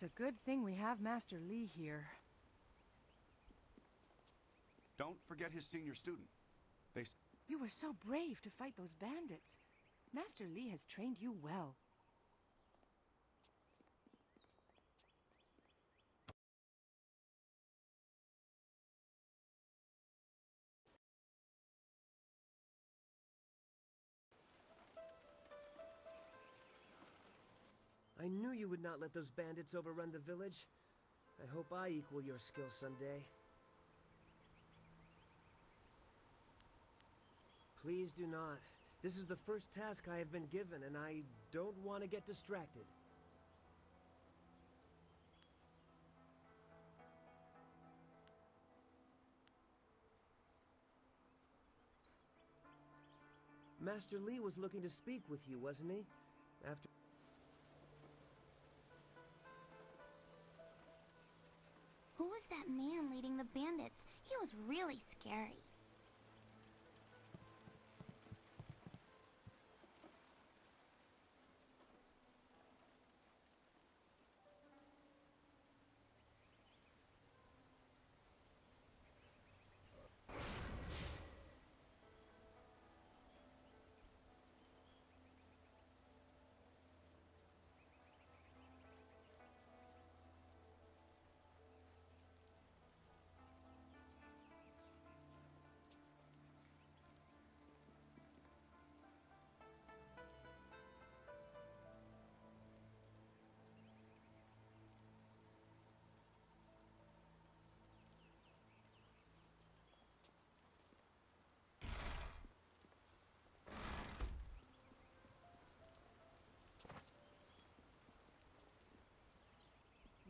It's a good thing we have Master Li here. Don't forget his senior student. You were so brave to fight those bandits. Master Li has trained you well. I knew you would not let those bandits overrun the village. I hope I equal your skill someday. Please do not. This is the first task I have been given, and I don't want to get distracted. Master Li was looking to speak with you, wasn't he? After... Who was that man leading the bandits? He was really scary.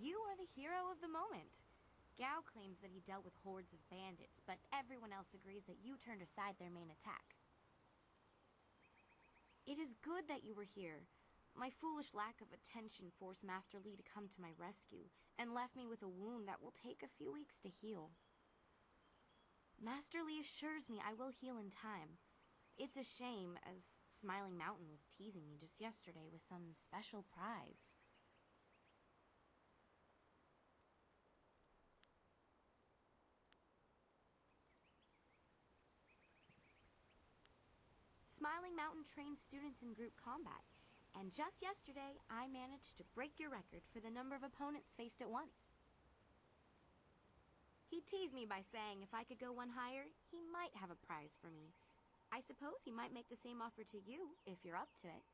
You are the hero of the moment. Gao claims that he dealt with hordes of bandits, but everyone else agrees that you turned aside their main attack. It is good that you were here. My foolish lack of attention forced Master Li to come to my rescue, and left me with a wound that will take a few weeks to heal. Master Li assures me I will heal in time. It's a shame, as Smiling Mountain was teasing me just yesterday with some special prize. Smiling Mountain trains students in group combat, and just yesterday I managed to break your record for the number of opponents faced at once. He teased me by saying if I could go one higher, he might have a prize for me. I suppose he might make the same offer to you, if you're up to it.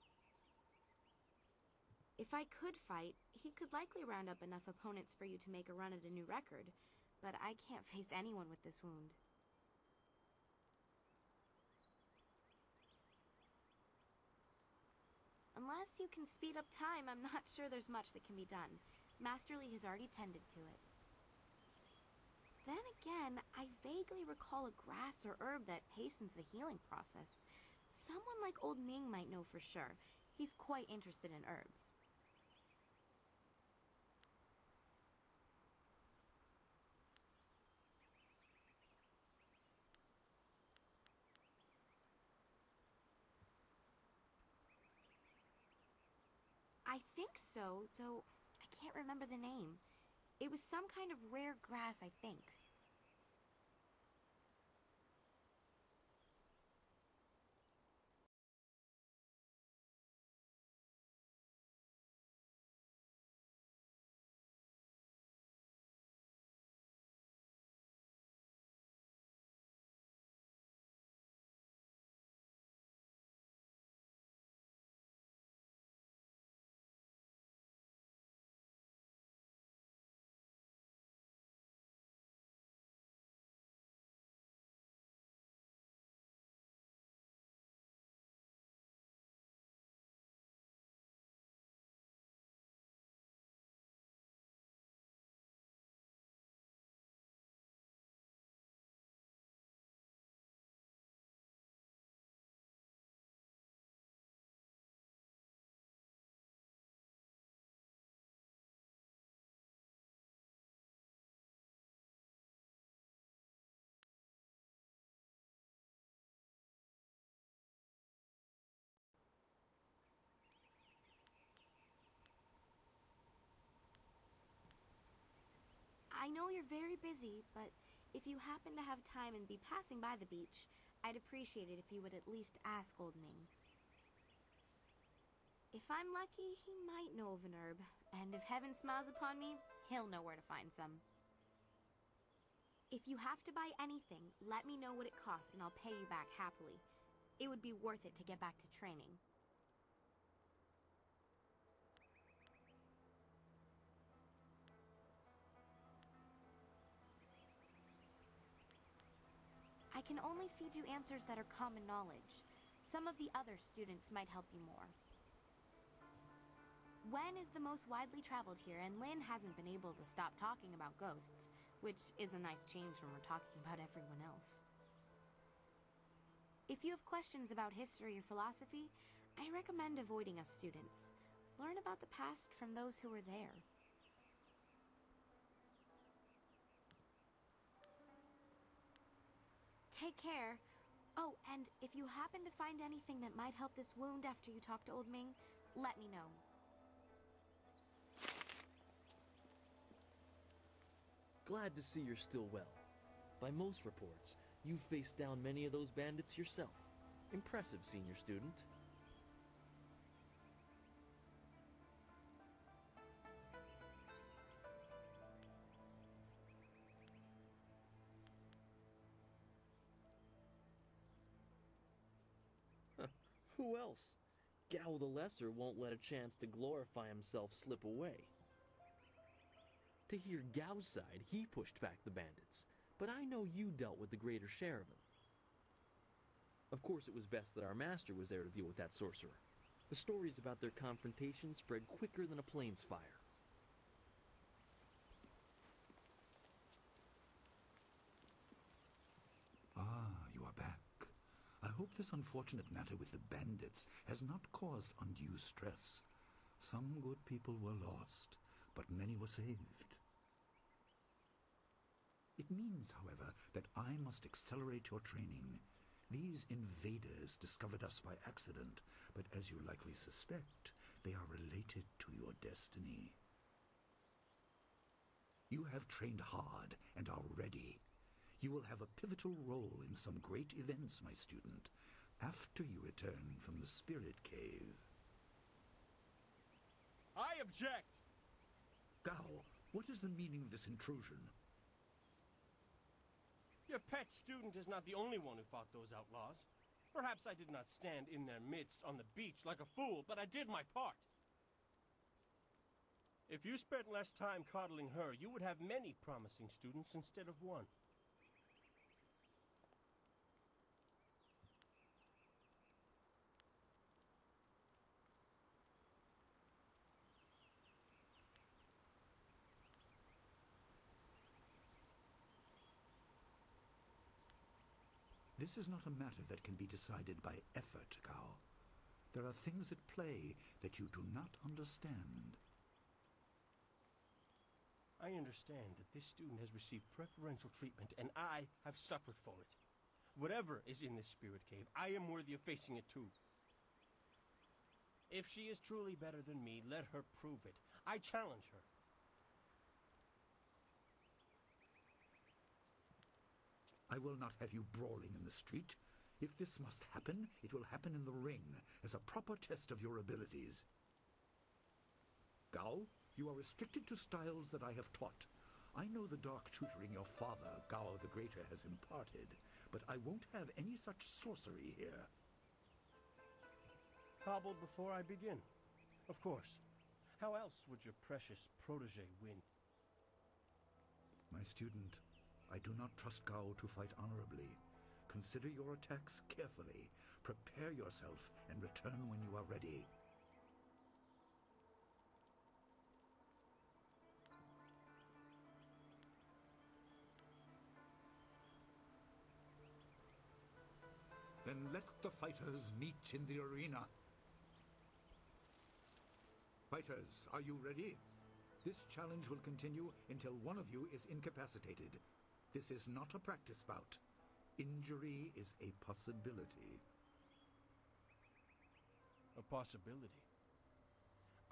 If I could fight, he could likely round up enough opponents for you to make a run at a new record, but I can't face anyone with this wound. Unless you can speed up time, I'm not sure there's much that can be done. Master Li has already tended to it. Then again, I vaguely recall a grass or herb that hastens the healing process. Someone like Old Ming might know for sure. He's quite interested in herbs. I think so, though I can't remember the name. It was some kind of rare grass, I think. I know you're very busy, but if you happen to have time and be passing by the beach, I'd appreciate it if you would at least ask Old Ming. If I'm lucky, he might know of an herb, and if heaven smiles upon me, he'll know where to find some. If you have to buy anything, let me know what it costs and I'll pay you back happily. It would be worth it to get back to training. I can only feed you answers that are common knowledge. Some of the other students might help you more. Wen is the most widely traveled here, and Lin hasn't been able to stop talking about ghosts, which is a nice change when we're talking about everyone else. If you have questions about history or philosophy, I recommend avoiding us students. Learn about the past from those who were there. Take care. Oh, and if you happen to find anything that might help this wound after you talk to Old Ming, let me know. Glad to see you're still well. By most reports, you've faced down many of those bandits yourself. Impressive, senior student. Who else? Gao the Lesser won't let a chance to glorify himself slip away. To hear Gao's side, he pushed back the bandits, but I know you dealt with the greater share of them. Of course, it was best that our master was there to deal with that sorcerer. The stories about their confrontation spread quicker than a plains fire. Ah, you are back. I hope this unfortunate matter with the bandits has not caused undue stress. Some good people were lost, but many were saved. It means, however, that I must accelerate your training. These invaders discovered us by accident, but as you likely suspect, they are related to your destiny. You have trained hard and are ready. You will have a pivotal role in some great events, my student, after you return from the Spirit Cave. I object! Gao, what is the meaning of this intrusion? Your pet student is not the only one who fought those outlaws. Perhaps I did not stand in their midst on the beach like a fool, but I did my part. If you spent less time coddling her, you would have many promising students instead of one. This is not a matter that can be decided by effort, Gao. There are things at play that you do not understand. I understand that this student has received preferential treatment, and I have suffered for it. Whatever is in this spirit cave, I am worthy of facing it too. If she is truly better than me, let her prove it. I challenge her. I will not have you brawling in the street. If this must happen, it will happen in the ring, as a proper test of your abilities. Gao, you are restricted to styles that I have taught. I know the dark tutoring your father, Gao the Greater, has imparted, but I won't have any such sorcery here. Hobbled before I begin. Of course. How else would your precious protege win? My student, I do not trust Gao to fight honorably. Consider your attacks carefully. Prepare yourself and return when you are ready. Then let the fighters meet in the arena. Fighters, are you ready? This challenge will continue until one of you is incapacitated. This is not a practice bout. Injury is a possibility. A possibility?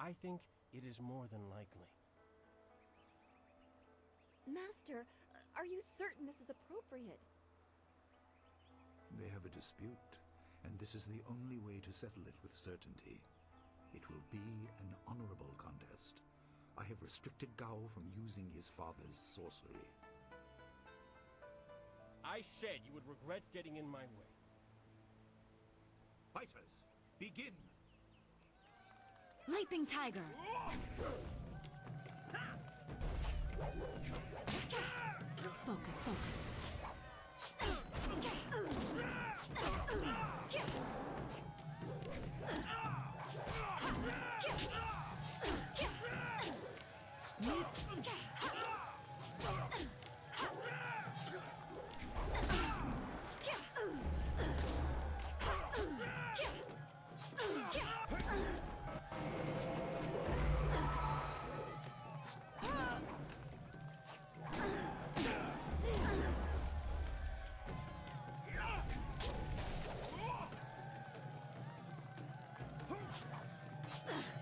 I think it is more than likely. Master, are you certain this is appropriate? They have a dispute, and this is the only way to settle it with certainty. It will be an honorable contest. I have restricted Gao from using his father's sorcery. I said you would regret getting in my way. Fighters, begin! Leaping tiger. Focus, focus.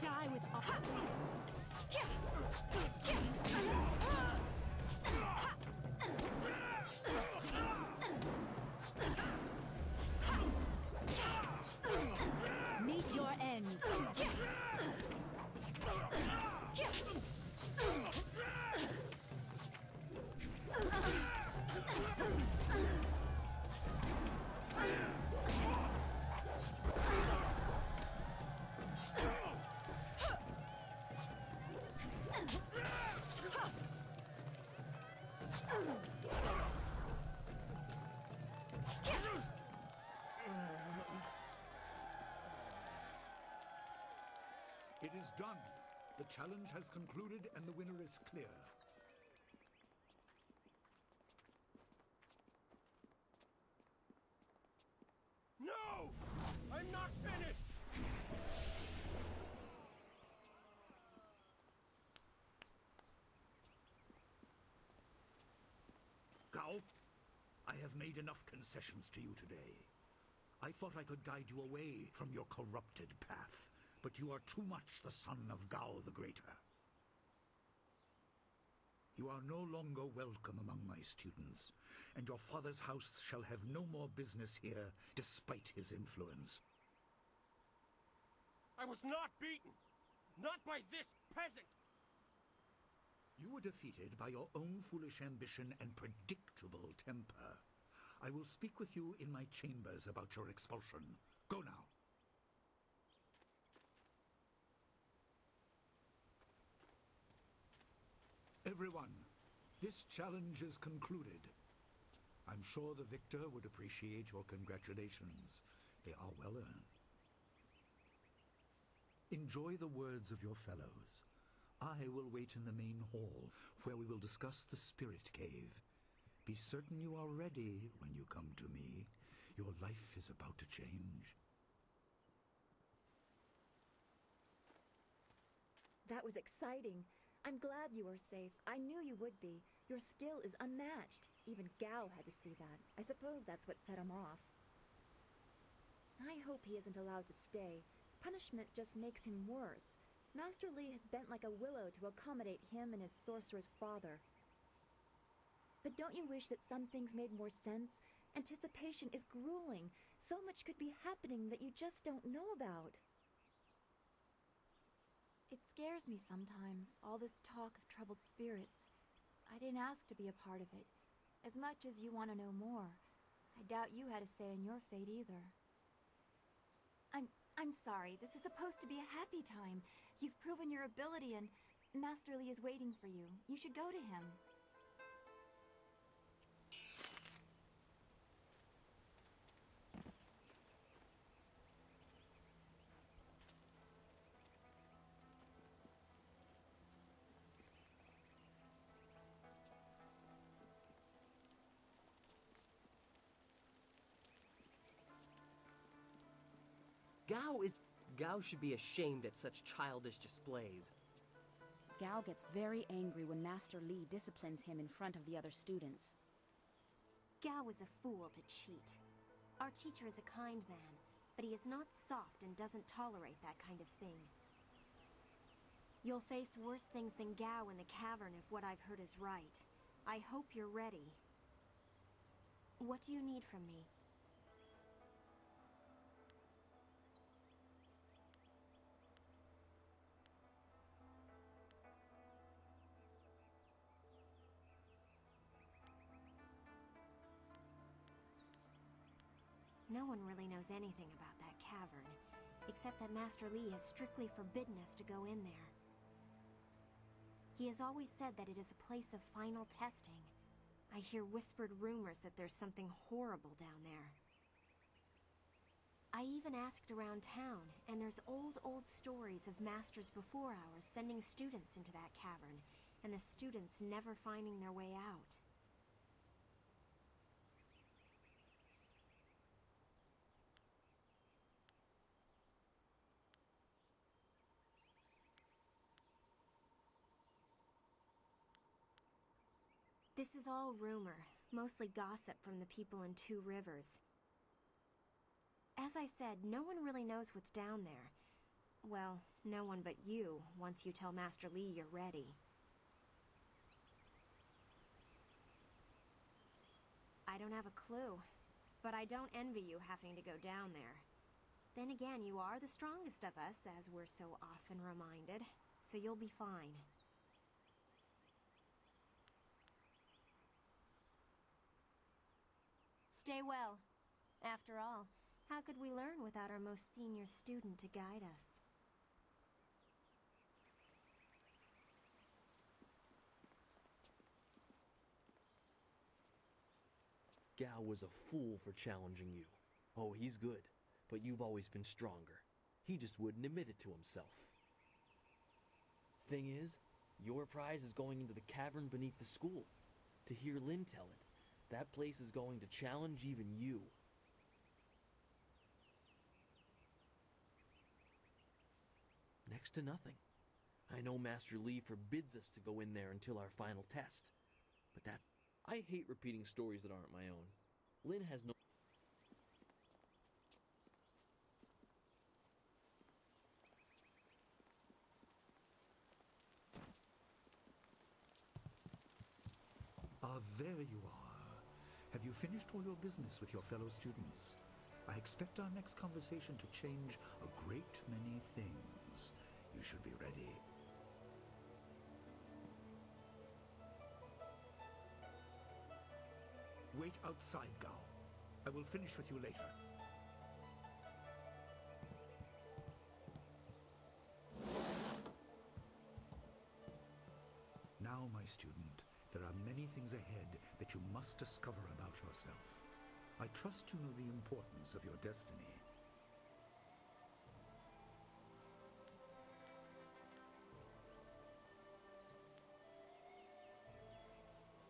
Die with meet your end. It is done. The challenge has concluded and the winner is clear. No! I'm not finished! Gao, I have made enough concessions to you today. I thought I could guide you away from your corrupted path, but you are too much the son of Gao the Greater. You are no longer welcome among my students, and your father's house shall have no more business here, despite his influence. I was not beaten! Not by this peasant! You were defeated by your own foolish ambition and predictable temper. I will speak with you in my chambers about your expulsion. Go now. Everyone, this challenge is concluded. I'm sure the victor would appreciate your congratulations. They are well earned. Enjoy the words of your fellows. I will wait in the main hall, where we will discuss the Spirit Cave. Be certain you are ready when you come to me. Your life is about to change. That was exciting. I'm glad you were safe. I knew you would be. Your skill is unmatched. Even Gao had to see that. I suppose that's what set him off. I hope he isn't allowed to stay. Punishment just makes him worse. Master Li has bent like a willow to accommodate him and his sorcerer's father. But don't you wish that some things made more sense? Anticipation is grueling. So much could be happening that you just don't know about. It scares me sometimes, all this talk of troubled spirits. I didn't ask to be a part of it. As much as you want to know more, I doubt you had a say in your fate either. I'm sorry. This is supposed to be a happy time. You've proven your ability and Master Li is waiting for you. You should go to him. Gao should be ashamed at such childish displays. Gao gets very angry when Master Li disciplines him in front of the other students. Gao is a fool to cheat. Our teacher is a kind man, but he is not soft and doesn't tolerate that kind of thing. You'll face worse things than Gao in the cavern if what I've heard is right. I hope you're ready. What do you need from me? No one really knows anything about that cavern, except that Master Li has strictly forbidden us to go in there. He has always said that it is a place of final testing. I hear whispered rumors that there's something horrible down there. I even asked around town, and there's old stories of masters before ours sending students into that cavern, and the students never finding their way out. This is all rumor, mostly gossip from the people in Two Rivers. As I said, no one really knows what's down there. Well, no one but you, once you tell Master Li you're ready. I don't have a clue, but I don't envy you having to go down there. Then again, you are the strongest of us, as we're so often reminded, so you'll be fine. Stay well. After all, how could we learn without our most senior student to guide us? Gao was a fool for challenging you. Oh, he's good, but you've always been stronger. He just wouldn't admit it to himself. Thing is, your prize is going into the cavern beneath the school. To hear Lin tell it, that place is going to challenge even you. Next to nothing. I know Master Li forbids us to go in there until our final test. But I hate repeating stories that aren't my own. Lin has no... There you are. Have you finished all your business with your fellow students? I expect our next conversation to change a great many things. You should be ready. Wait outside, Gao. I will finish with you later. Now, my student, there are many things ahead that you must discover about yourself. I trust you know the importance of your destiny.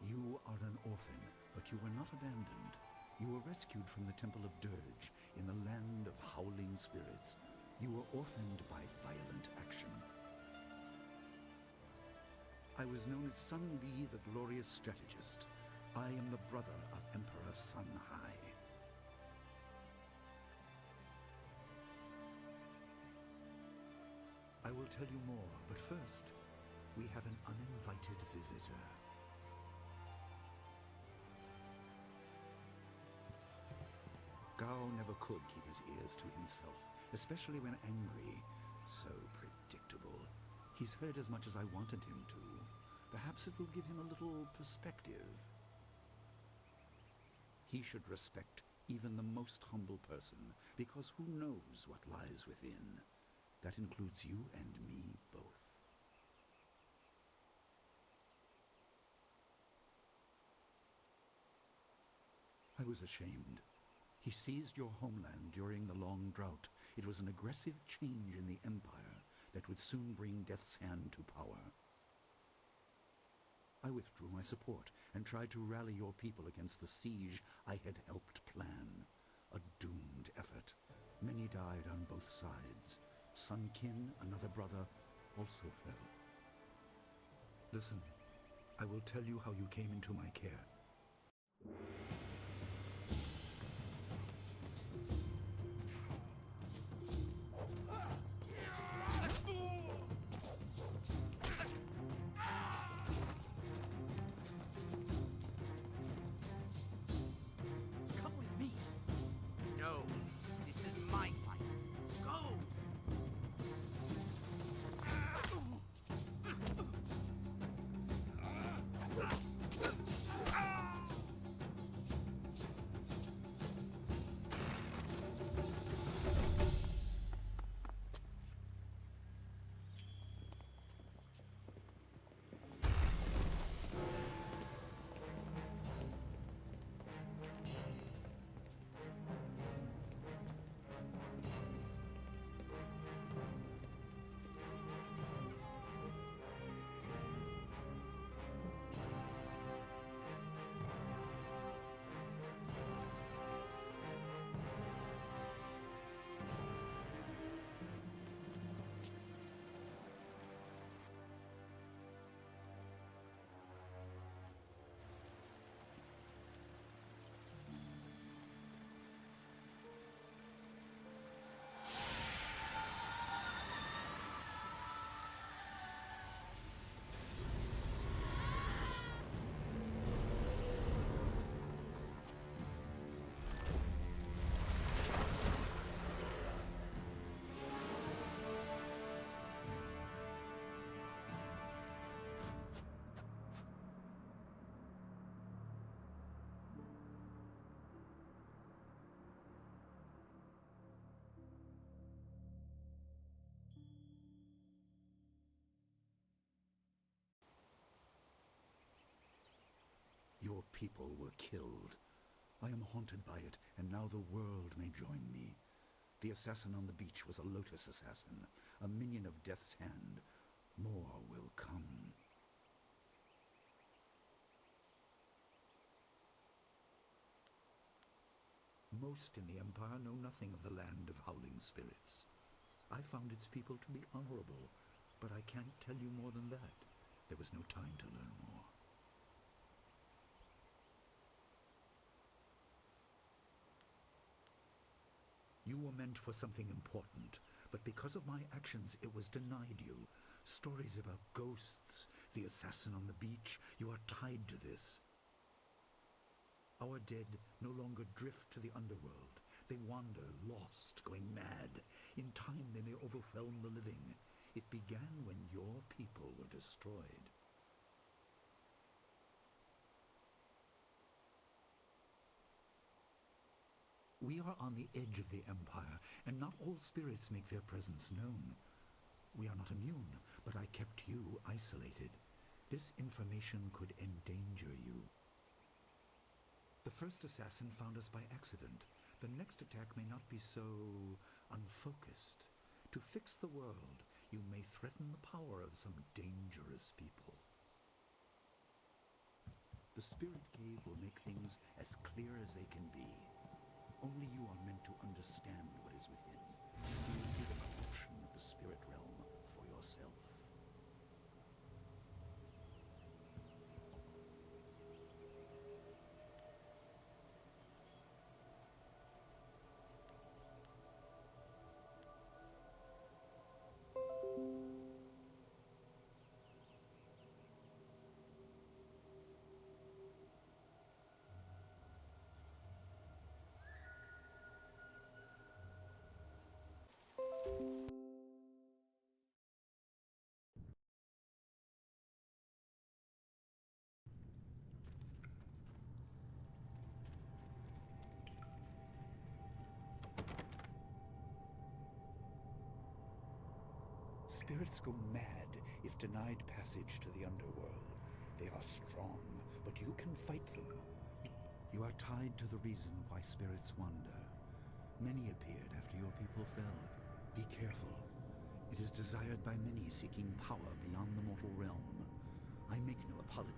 You are an orphan, but you were not abandoned. You were rescued from the Temple of Dirge in the land of howling spirits. You were orphaned by violent action. I was known as Sun Li, the glorious strategist. I am the brother of Emperor Sun Hai. I will tell you more, but first, we have an uninvited visitor. Gao never could keep his ears to himself, especially when angry. So predictable. He's heard as much as I wanted him to. Perhaps it will give him a little perspective. He should respect even the most humble person, because who knows what lies within? That includes you and me both. I was ashamed. He seized your homeland during the long drought. It was an aggressive change in the Empire that would soon bring Death's Hand to power. I withdrew my support and tried to rally your people against the siege I had helped plan. A doomed effort. Many died on both sides. Sun Qin, another brother, also fell. Listen, I will tell you how you came into my care. people were killed. I am haunted by it, and now the world may join me. The assassin on the beach was a Lotus assassin, a minion of Death's Hand. More will come. Most in the Empire know nothing of the land of howling spirits. I found its people to be honorable, but I can't tell you more than that. There was no time to learn more. You were meant for something important, but because of my actions it was denied you. Stories about ghosts, the assassin on the beach, you are tied to this. Our dead no longer drift to the underworld. They wander, lost, going mad. In time they may overwhelm the living. It began when your people were destroyed. We are on the edge of the Empire, and not all spirits make their presence known. We are not immune, but I kept you isolated. This information could endanger you. The first assassin found us by accident. The next attack may not be so unfocused. To fix the world, you may threaten the power of some dangerous people. The Spirit Cave will make things as clear as they can be. Only you are meant to understand what is within. You will see the corruption of the spirit realm for yourself. Spirits go mad if denied passage to the underworld. They are strong, but you can fight them. You are tied to the reason why spirits wander. Many appeared after your people fell. Be careful. It is desired by many seeking power beyond the mortal realm. I make no apology.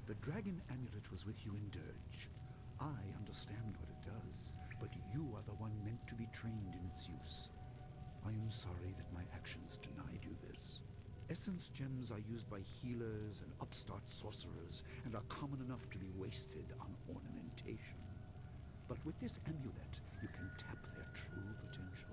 The dragon amulet was with you in Dirge. I understand what it does, but you are the one meant to be trained in its use. I am sorry that my actions denied you this. Essence gems are used by healers and upstart sorcerers and are common enough to be wasted on ornamentation. But with this amulet, you can tap their true potential.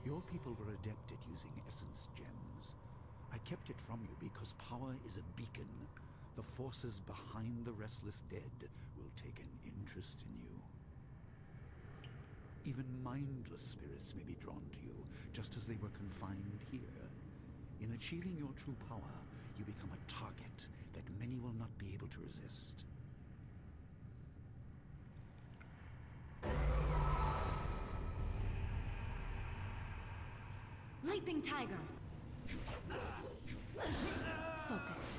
Your people were adept at using essence gems. I kept it from you because power is a beacon. The forces behind the restless dead will take an interest in you. Even mindless spirits may be drawn to you, just as they were confined here. In achieving your true power, you become a target that many will not be able to resist. Leaping Tiger. Focus.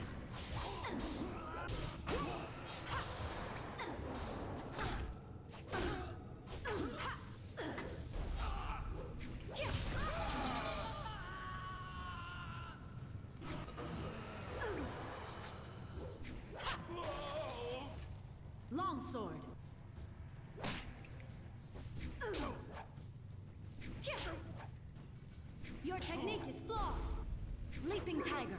Longsword. Your technique is flawed. Leaping Tiger.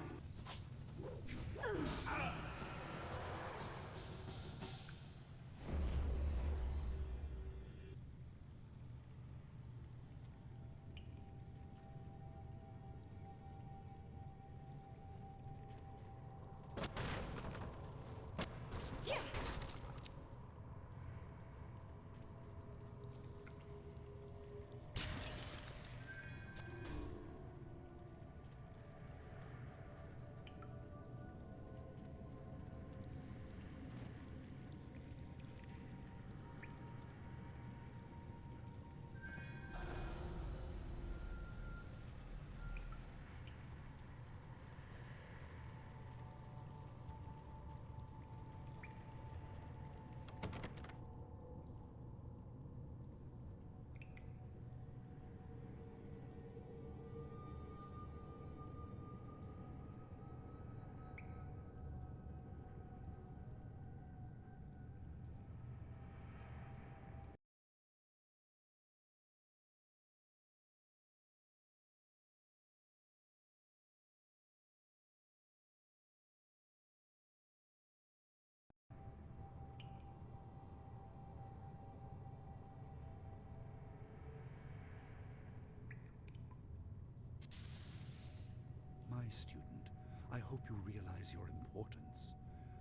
My student, I hope you realize your importance.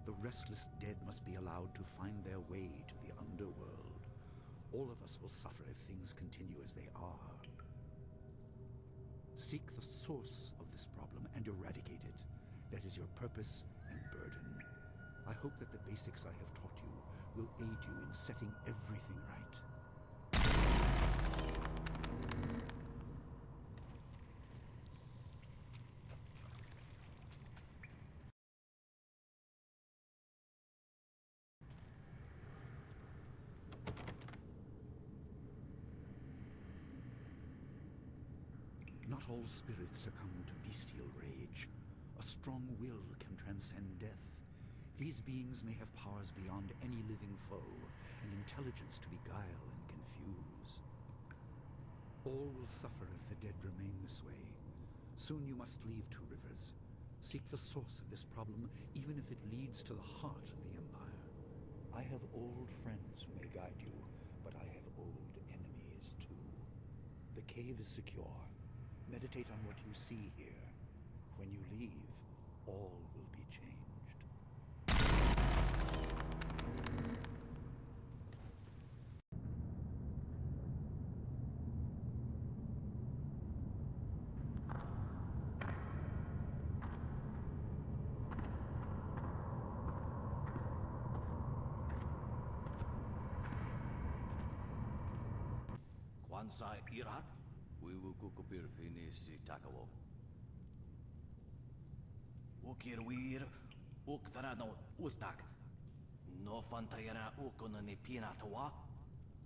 The restless dead must be allowed to find their way to the underworld. All of us will suffer if things continue as they are. Seek the source of this problem and eradicate it. That is your purpose and burden. I hope that the basics I have taught you will aid you in setting everything right. Not all spirits succumb to bestial rage. A strong will can transcend death. These beings may have powers beyond any living foe, and intelligence to beguile and confuse. All will suffer if the dead remain this way. Soon you must leave Two Rivers. Seek the source of this problem, even if it leads to the heart of the Empire. I have old friends who may guide you, but I have old enemies too. The cave is secure. Meditate on what you see here. When you leave, all will be changed. Kwanzaa irat? Wiwukukupir finisi takawo. Ukirwir uktarano ultak. No fantayana ukonani pinatawa.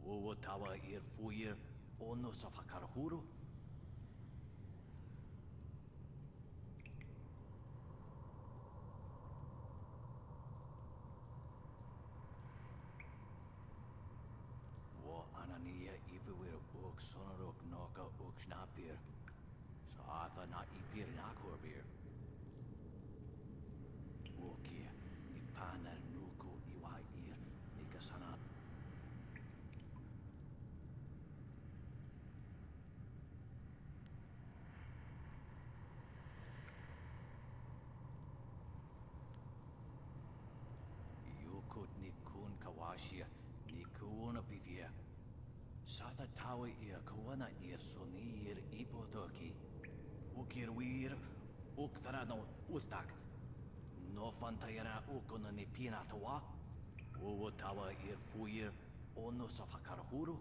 Uwatawa irfuir onosafakarhuru. Anania ifuir uk sonorok noka uk snapir. Saatha na ipir nakorbir. Uki ipaner nuku iwair nikasana. Yukut nikun kawashia nikuna bivia. Sada tawa ia kawana ia sonir ipodoki. Ukirwir uktarano ultak. No fantayana ukonani pinatawa. Uwatawa irfuir onosafakarhuru.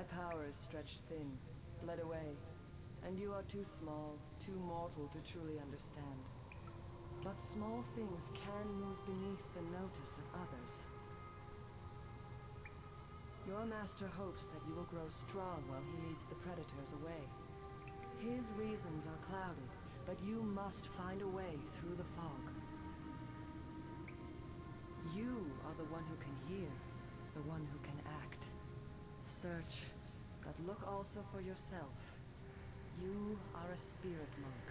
power is stretched thin, bled away, and you are too small, too mortal to truly understand. But small things can move beneath the notice of others. Your master hopes that you will grow strong while he leads the predators away. His reasons are clouded, but you must find a way through the fog. You are the one who can hear, the one who can act. Search, but look also for yourself. You are a spirit monk,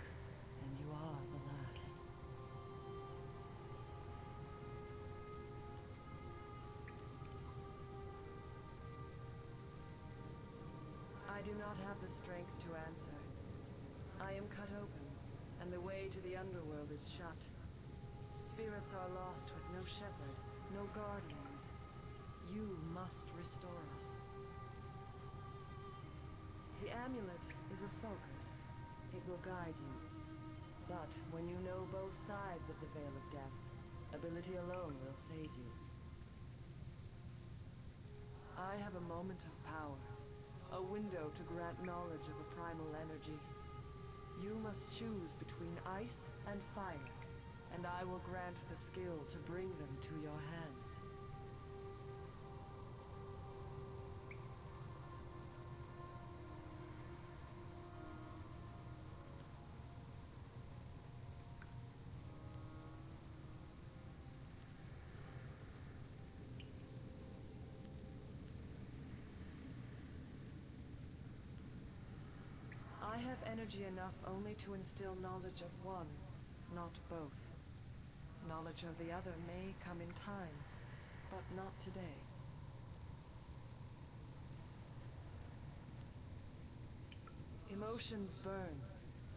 and you are the last. I do not have the strength to answer. I am cut open, and the way to the underworld is shut. Spirits are lost with no shepherd, no guardians. You must restore us. The amulet is a focus. It will guide you. But when you know both sides of the Veil of Death, ability alone will save you. I have a moment of power, a window to grant knowledge of a primal energy. You must choose between ice and fire, and I will grant the skill to bring them to your hands. I have energy enough only to instill knowledge of one, not both. Knowledge of the other may come in time, but not today. Emotions burn,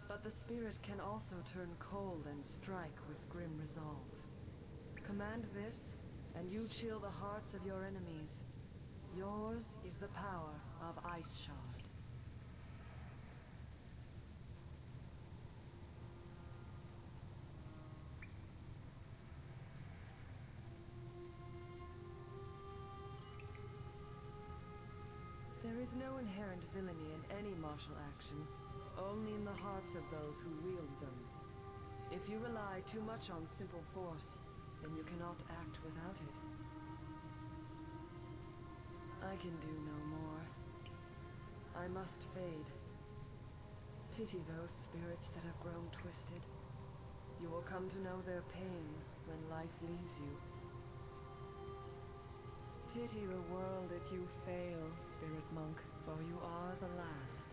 but the spirit can also turn cold and strike with grim resolve. Command this, and you chill the hearts of your enemies. Yours is the power of Ice Shard. There is no inherent villainy in any martial action, only in the hearts of those who wield them. If you rely too much on simple force, then you cannot act without it. I can do no more. I must fade. Pity those spirits that have grown twisted. You will come to know their pain when life leaves you. Pity the world if you fail, spirit monk, for you are the last.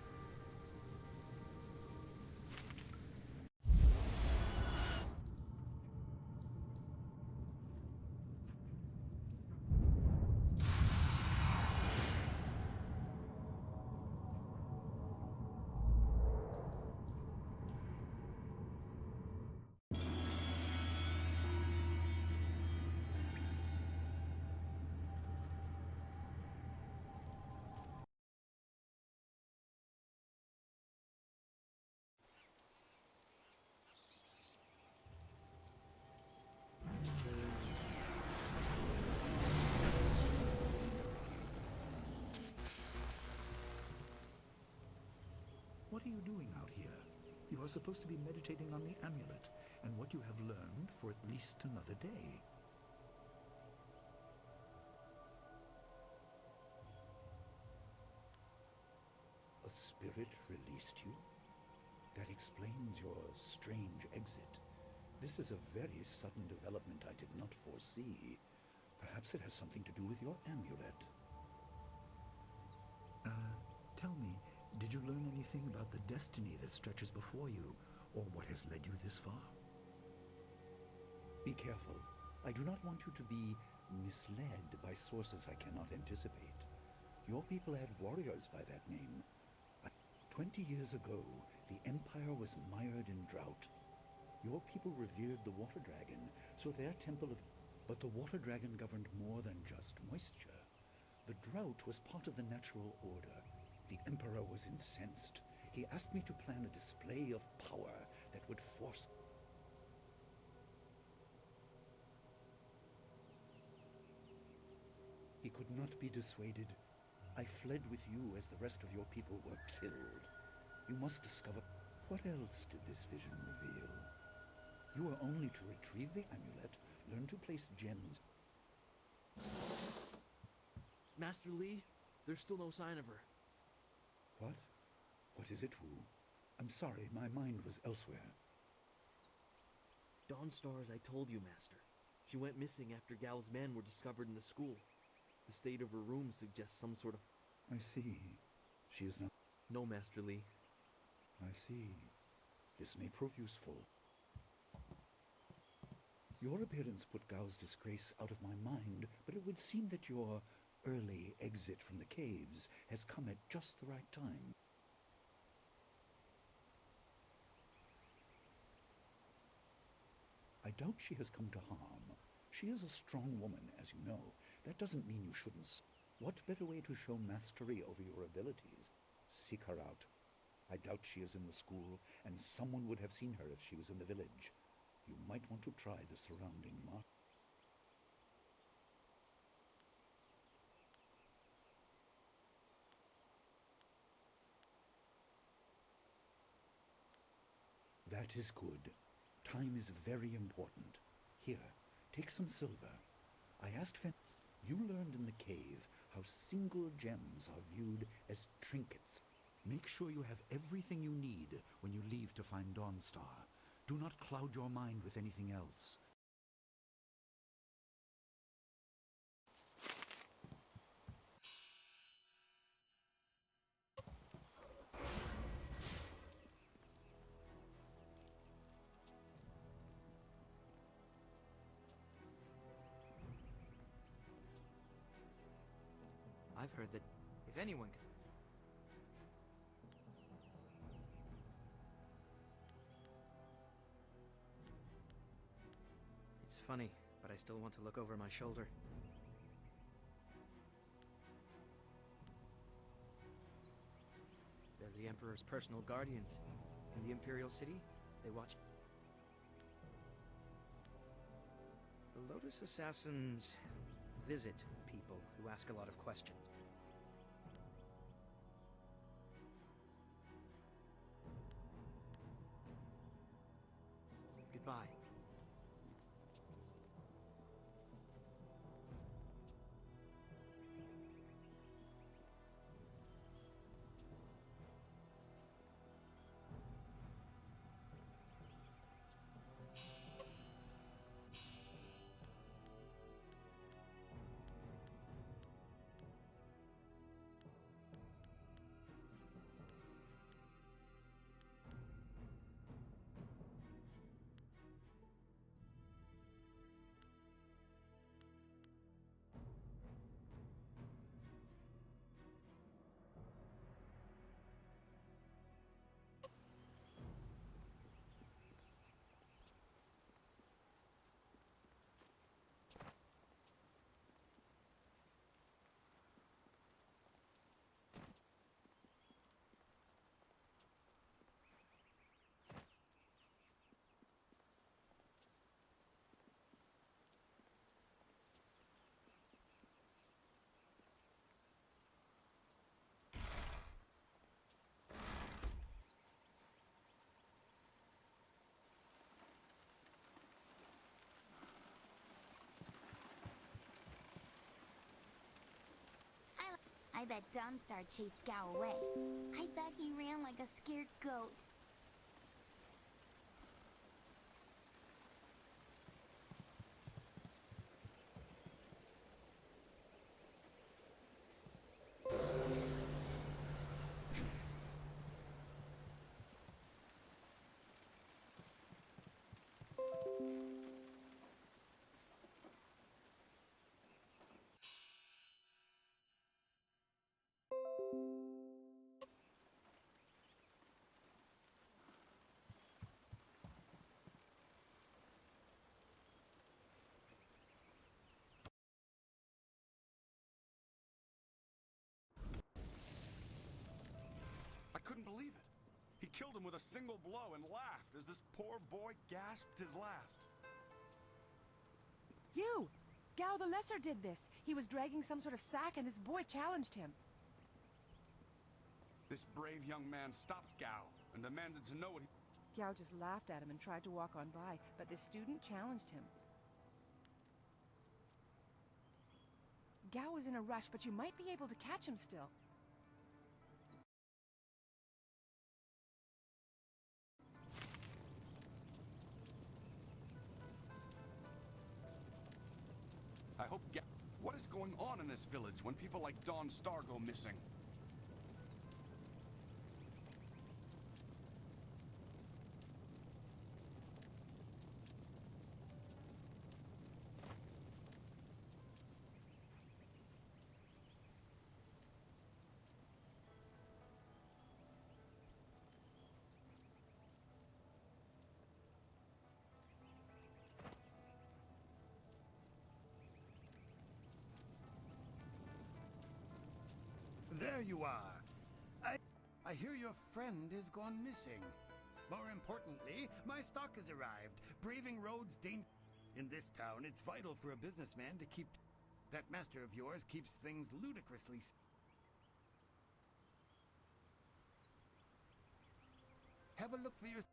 What are you doing out here? You are supposed to be meditating on the amulet and what you have learned for at least another day. A spirit released you? That explains your strange exit. This is a very sudden development I did not foresee. Perhaps it has something to do with your amulet. Tell me, did you learn anything about the destiny that stretches before you, or what has led you this far? Be careful. I do not want you to be misled by sources I cannot anticipate. Your people had warriors by that name. 20 years ago, the Empire was mired in drought. Your people revered the water dragon, so their temple of... But the water dragon governed more than just moisture. The drought was part of the natural order. The Emperor was incensed. He asked me to plan a display of power that would force... He could not be dissuaded. I fled with you as the rest of your people were killed. You must discover... What else did this vision reveal? You are only to retrieve the amulet, learn to place gems... Master Li, there's still no sign of her. What? What is it, Wu? I'm sorry, my mind was elsewhere. Dawnstar, as I told you, Master. She went missing after Gao's men were discovered in the school. The state of her room suggests some sort of... I see. She is not... No, Master Li. I see. This may prove useful. Your appearance put Gao's disgrace out of my mind, but it would seem that your early exit from the caves has come at just the right time. I doubt she has come to harm. She is a strong woman, as you know. That doesn't mean you shouldn't... What better way to show mastery over your abilities? Seek her out. I doubt she is in the school, and someone would have seen her if she was in the village. You might want to try the surrounding mark. That is good. Time is very important. Here, take some silver. I asked Fen... You learned in the cave how single gems are viewed as trinkets. Make sure you have everything you need when you leave to find Dawnstar. Do not cloud your mind with anything else. I've heard that if anyone can... It's funny, but I still want to look over my shoulder. They're the Emperor's personal guardians. In the Imperial City, they watch... The Lotus Assassins visit people who ask a lot of questions. Goodbye. I bet Dawnstar chased Gao away. I bet he ran like a scared goat. I couldn't believe it. He killed him with a single blow and laughed as this poor boy gasped his last. You! Gao the Lesser did this. He was dragging some sort of sack and this boy challenged him. This brave young man stopped Gao and demanded to know what he... Gao just laughed at him and tried to walk on by, but the student challenged him. Gao was in a rush, but you might be able to catch him still. I hope What is going on in this village when people like Dawn Star go missing? There you are. I hear your friend is gone missing. More importantly, my stock has arrived. Braving roads in this town, it's vital for a businessman to keep... That master of yours keeps things ludicrously... Have a look for yourself.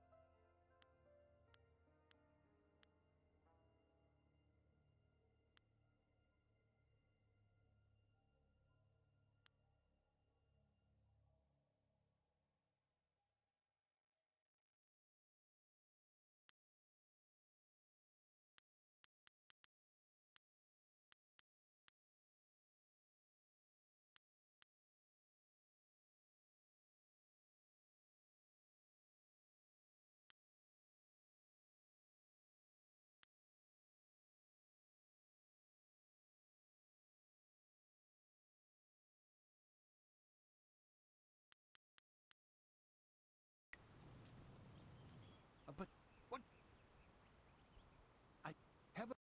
But what? I have a...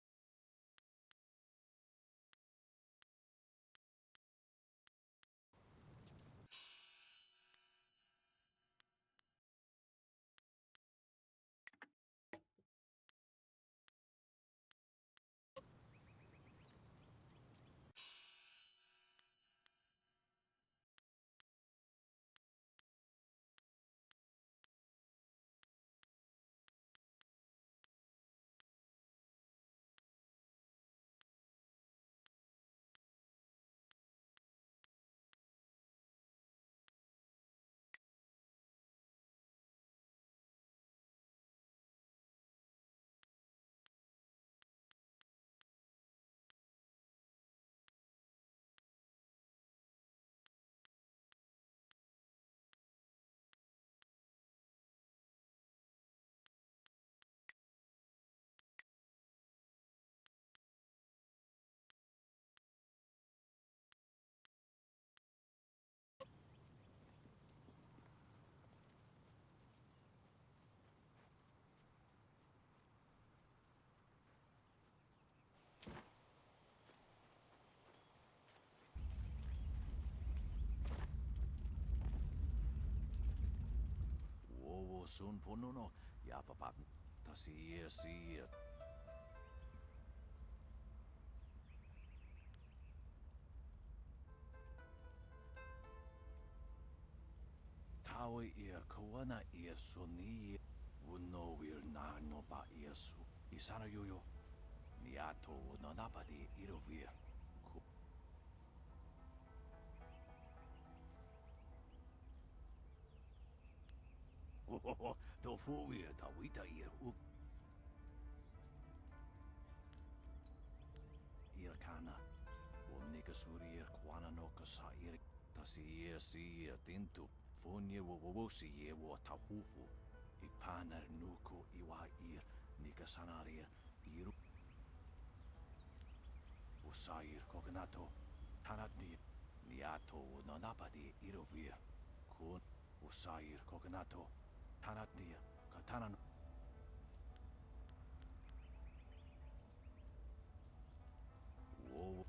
Sun pununo, yapapat, tasir. Tawi kawana suni, wuno will na no ba su, isana yuyo, niato no napadi irovir. The full da wita kana Nikasuri Kwana no Kasair Tasir Tintu Funye Wowosi ye wo Tahufu Ipanar Nuko Iwa Nikasanarir Iru Usair Cognato Tanati Niato Nanapadi Irovir Kun Usair Cognato Tanatia Katanan Whoa.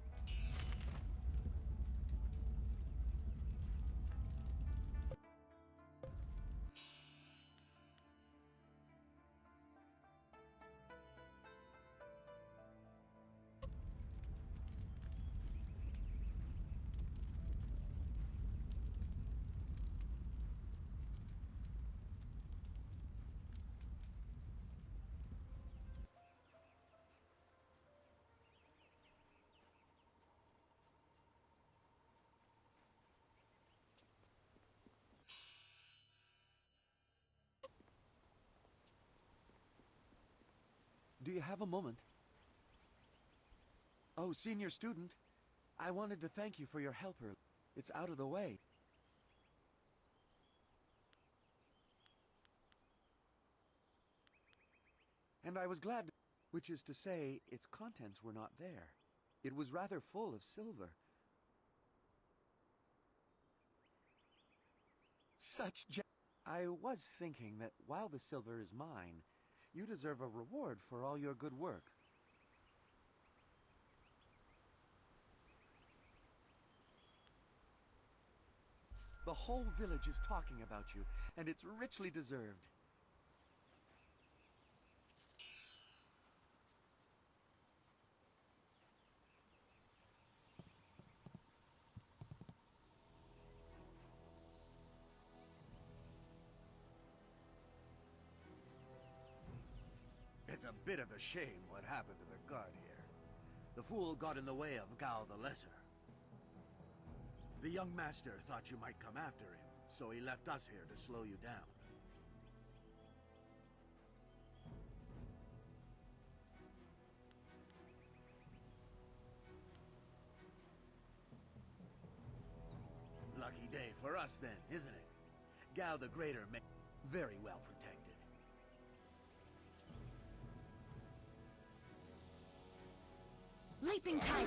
you have a moment? Oh, senior student. I wanted to thank you for your help earlier. It's out of the way. And I was glad, which is to say, its contents were not there. It was rather full of silver. I was thinking that while the silver is mine, you deserve a reward for all your good work. The whole village is talking about you, and it's richly deserved. It's a bit of a shame what happened to the guard here. The fool got in the way of Gao the Lesser. The young master thought you might come after him, so he left us here to slow you down. Lucky day for us then, isn't it? Gao the Greater may very well protected. Leaping tiger.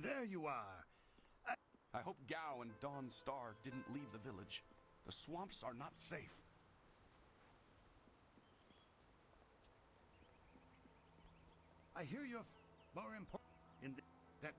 There you are. I hope Gao and Dawn Star didn't leave the village. The swamps are not safe. I hear you're more important in that.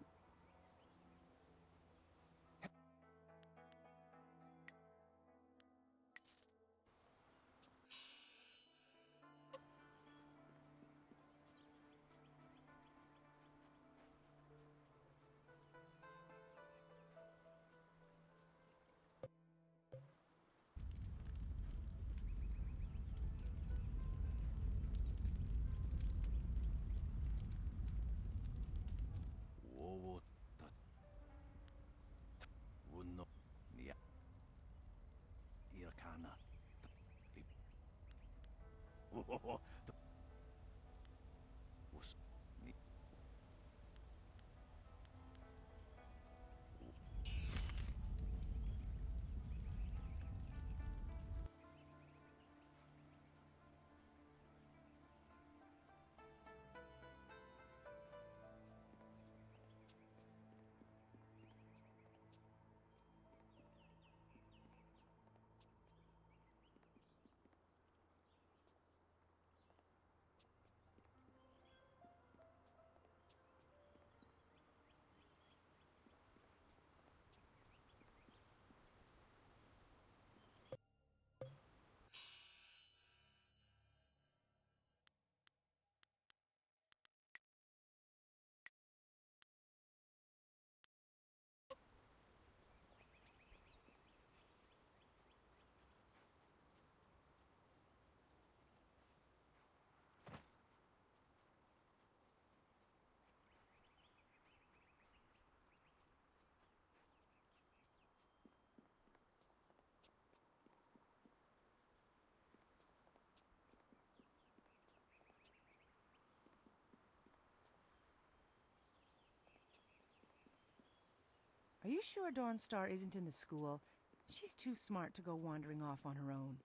Are you sure Dawnstar isn't in the school? She's too smart to go wandering off on her own.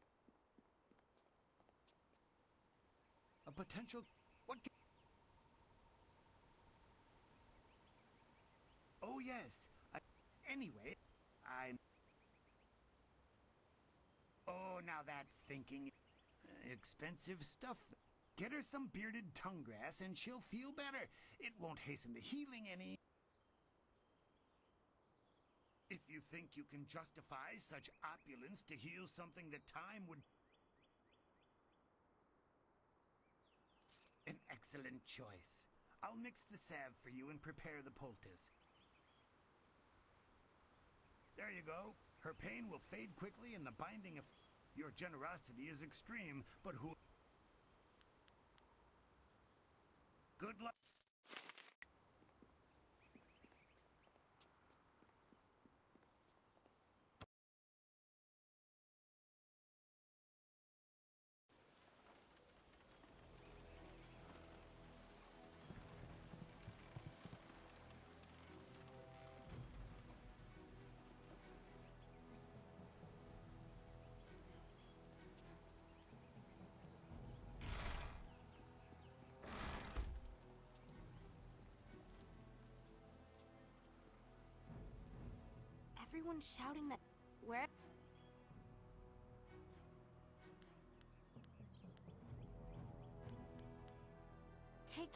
A potential... What... Oh, yes. Anyway, I'm... Oh, now that's thinking. Expensive stuff. Get her some bearded tongue grass and she'll feel better. It won't hasten the healing any. If you think you can justify such opulence to heal something that time would... An excellent choice. I'll mix the salve for you and prepare the poultice. There you go. Her pain will fade quickly and the binding of... Your generosity is extreme, but who... Good luck. Everyone's shouting that... Where... Take...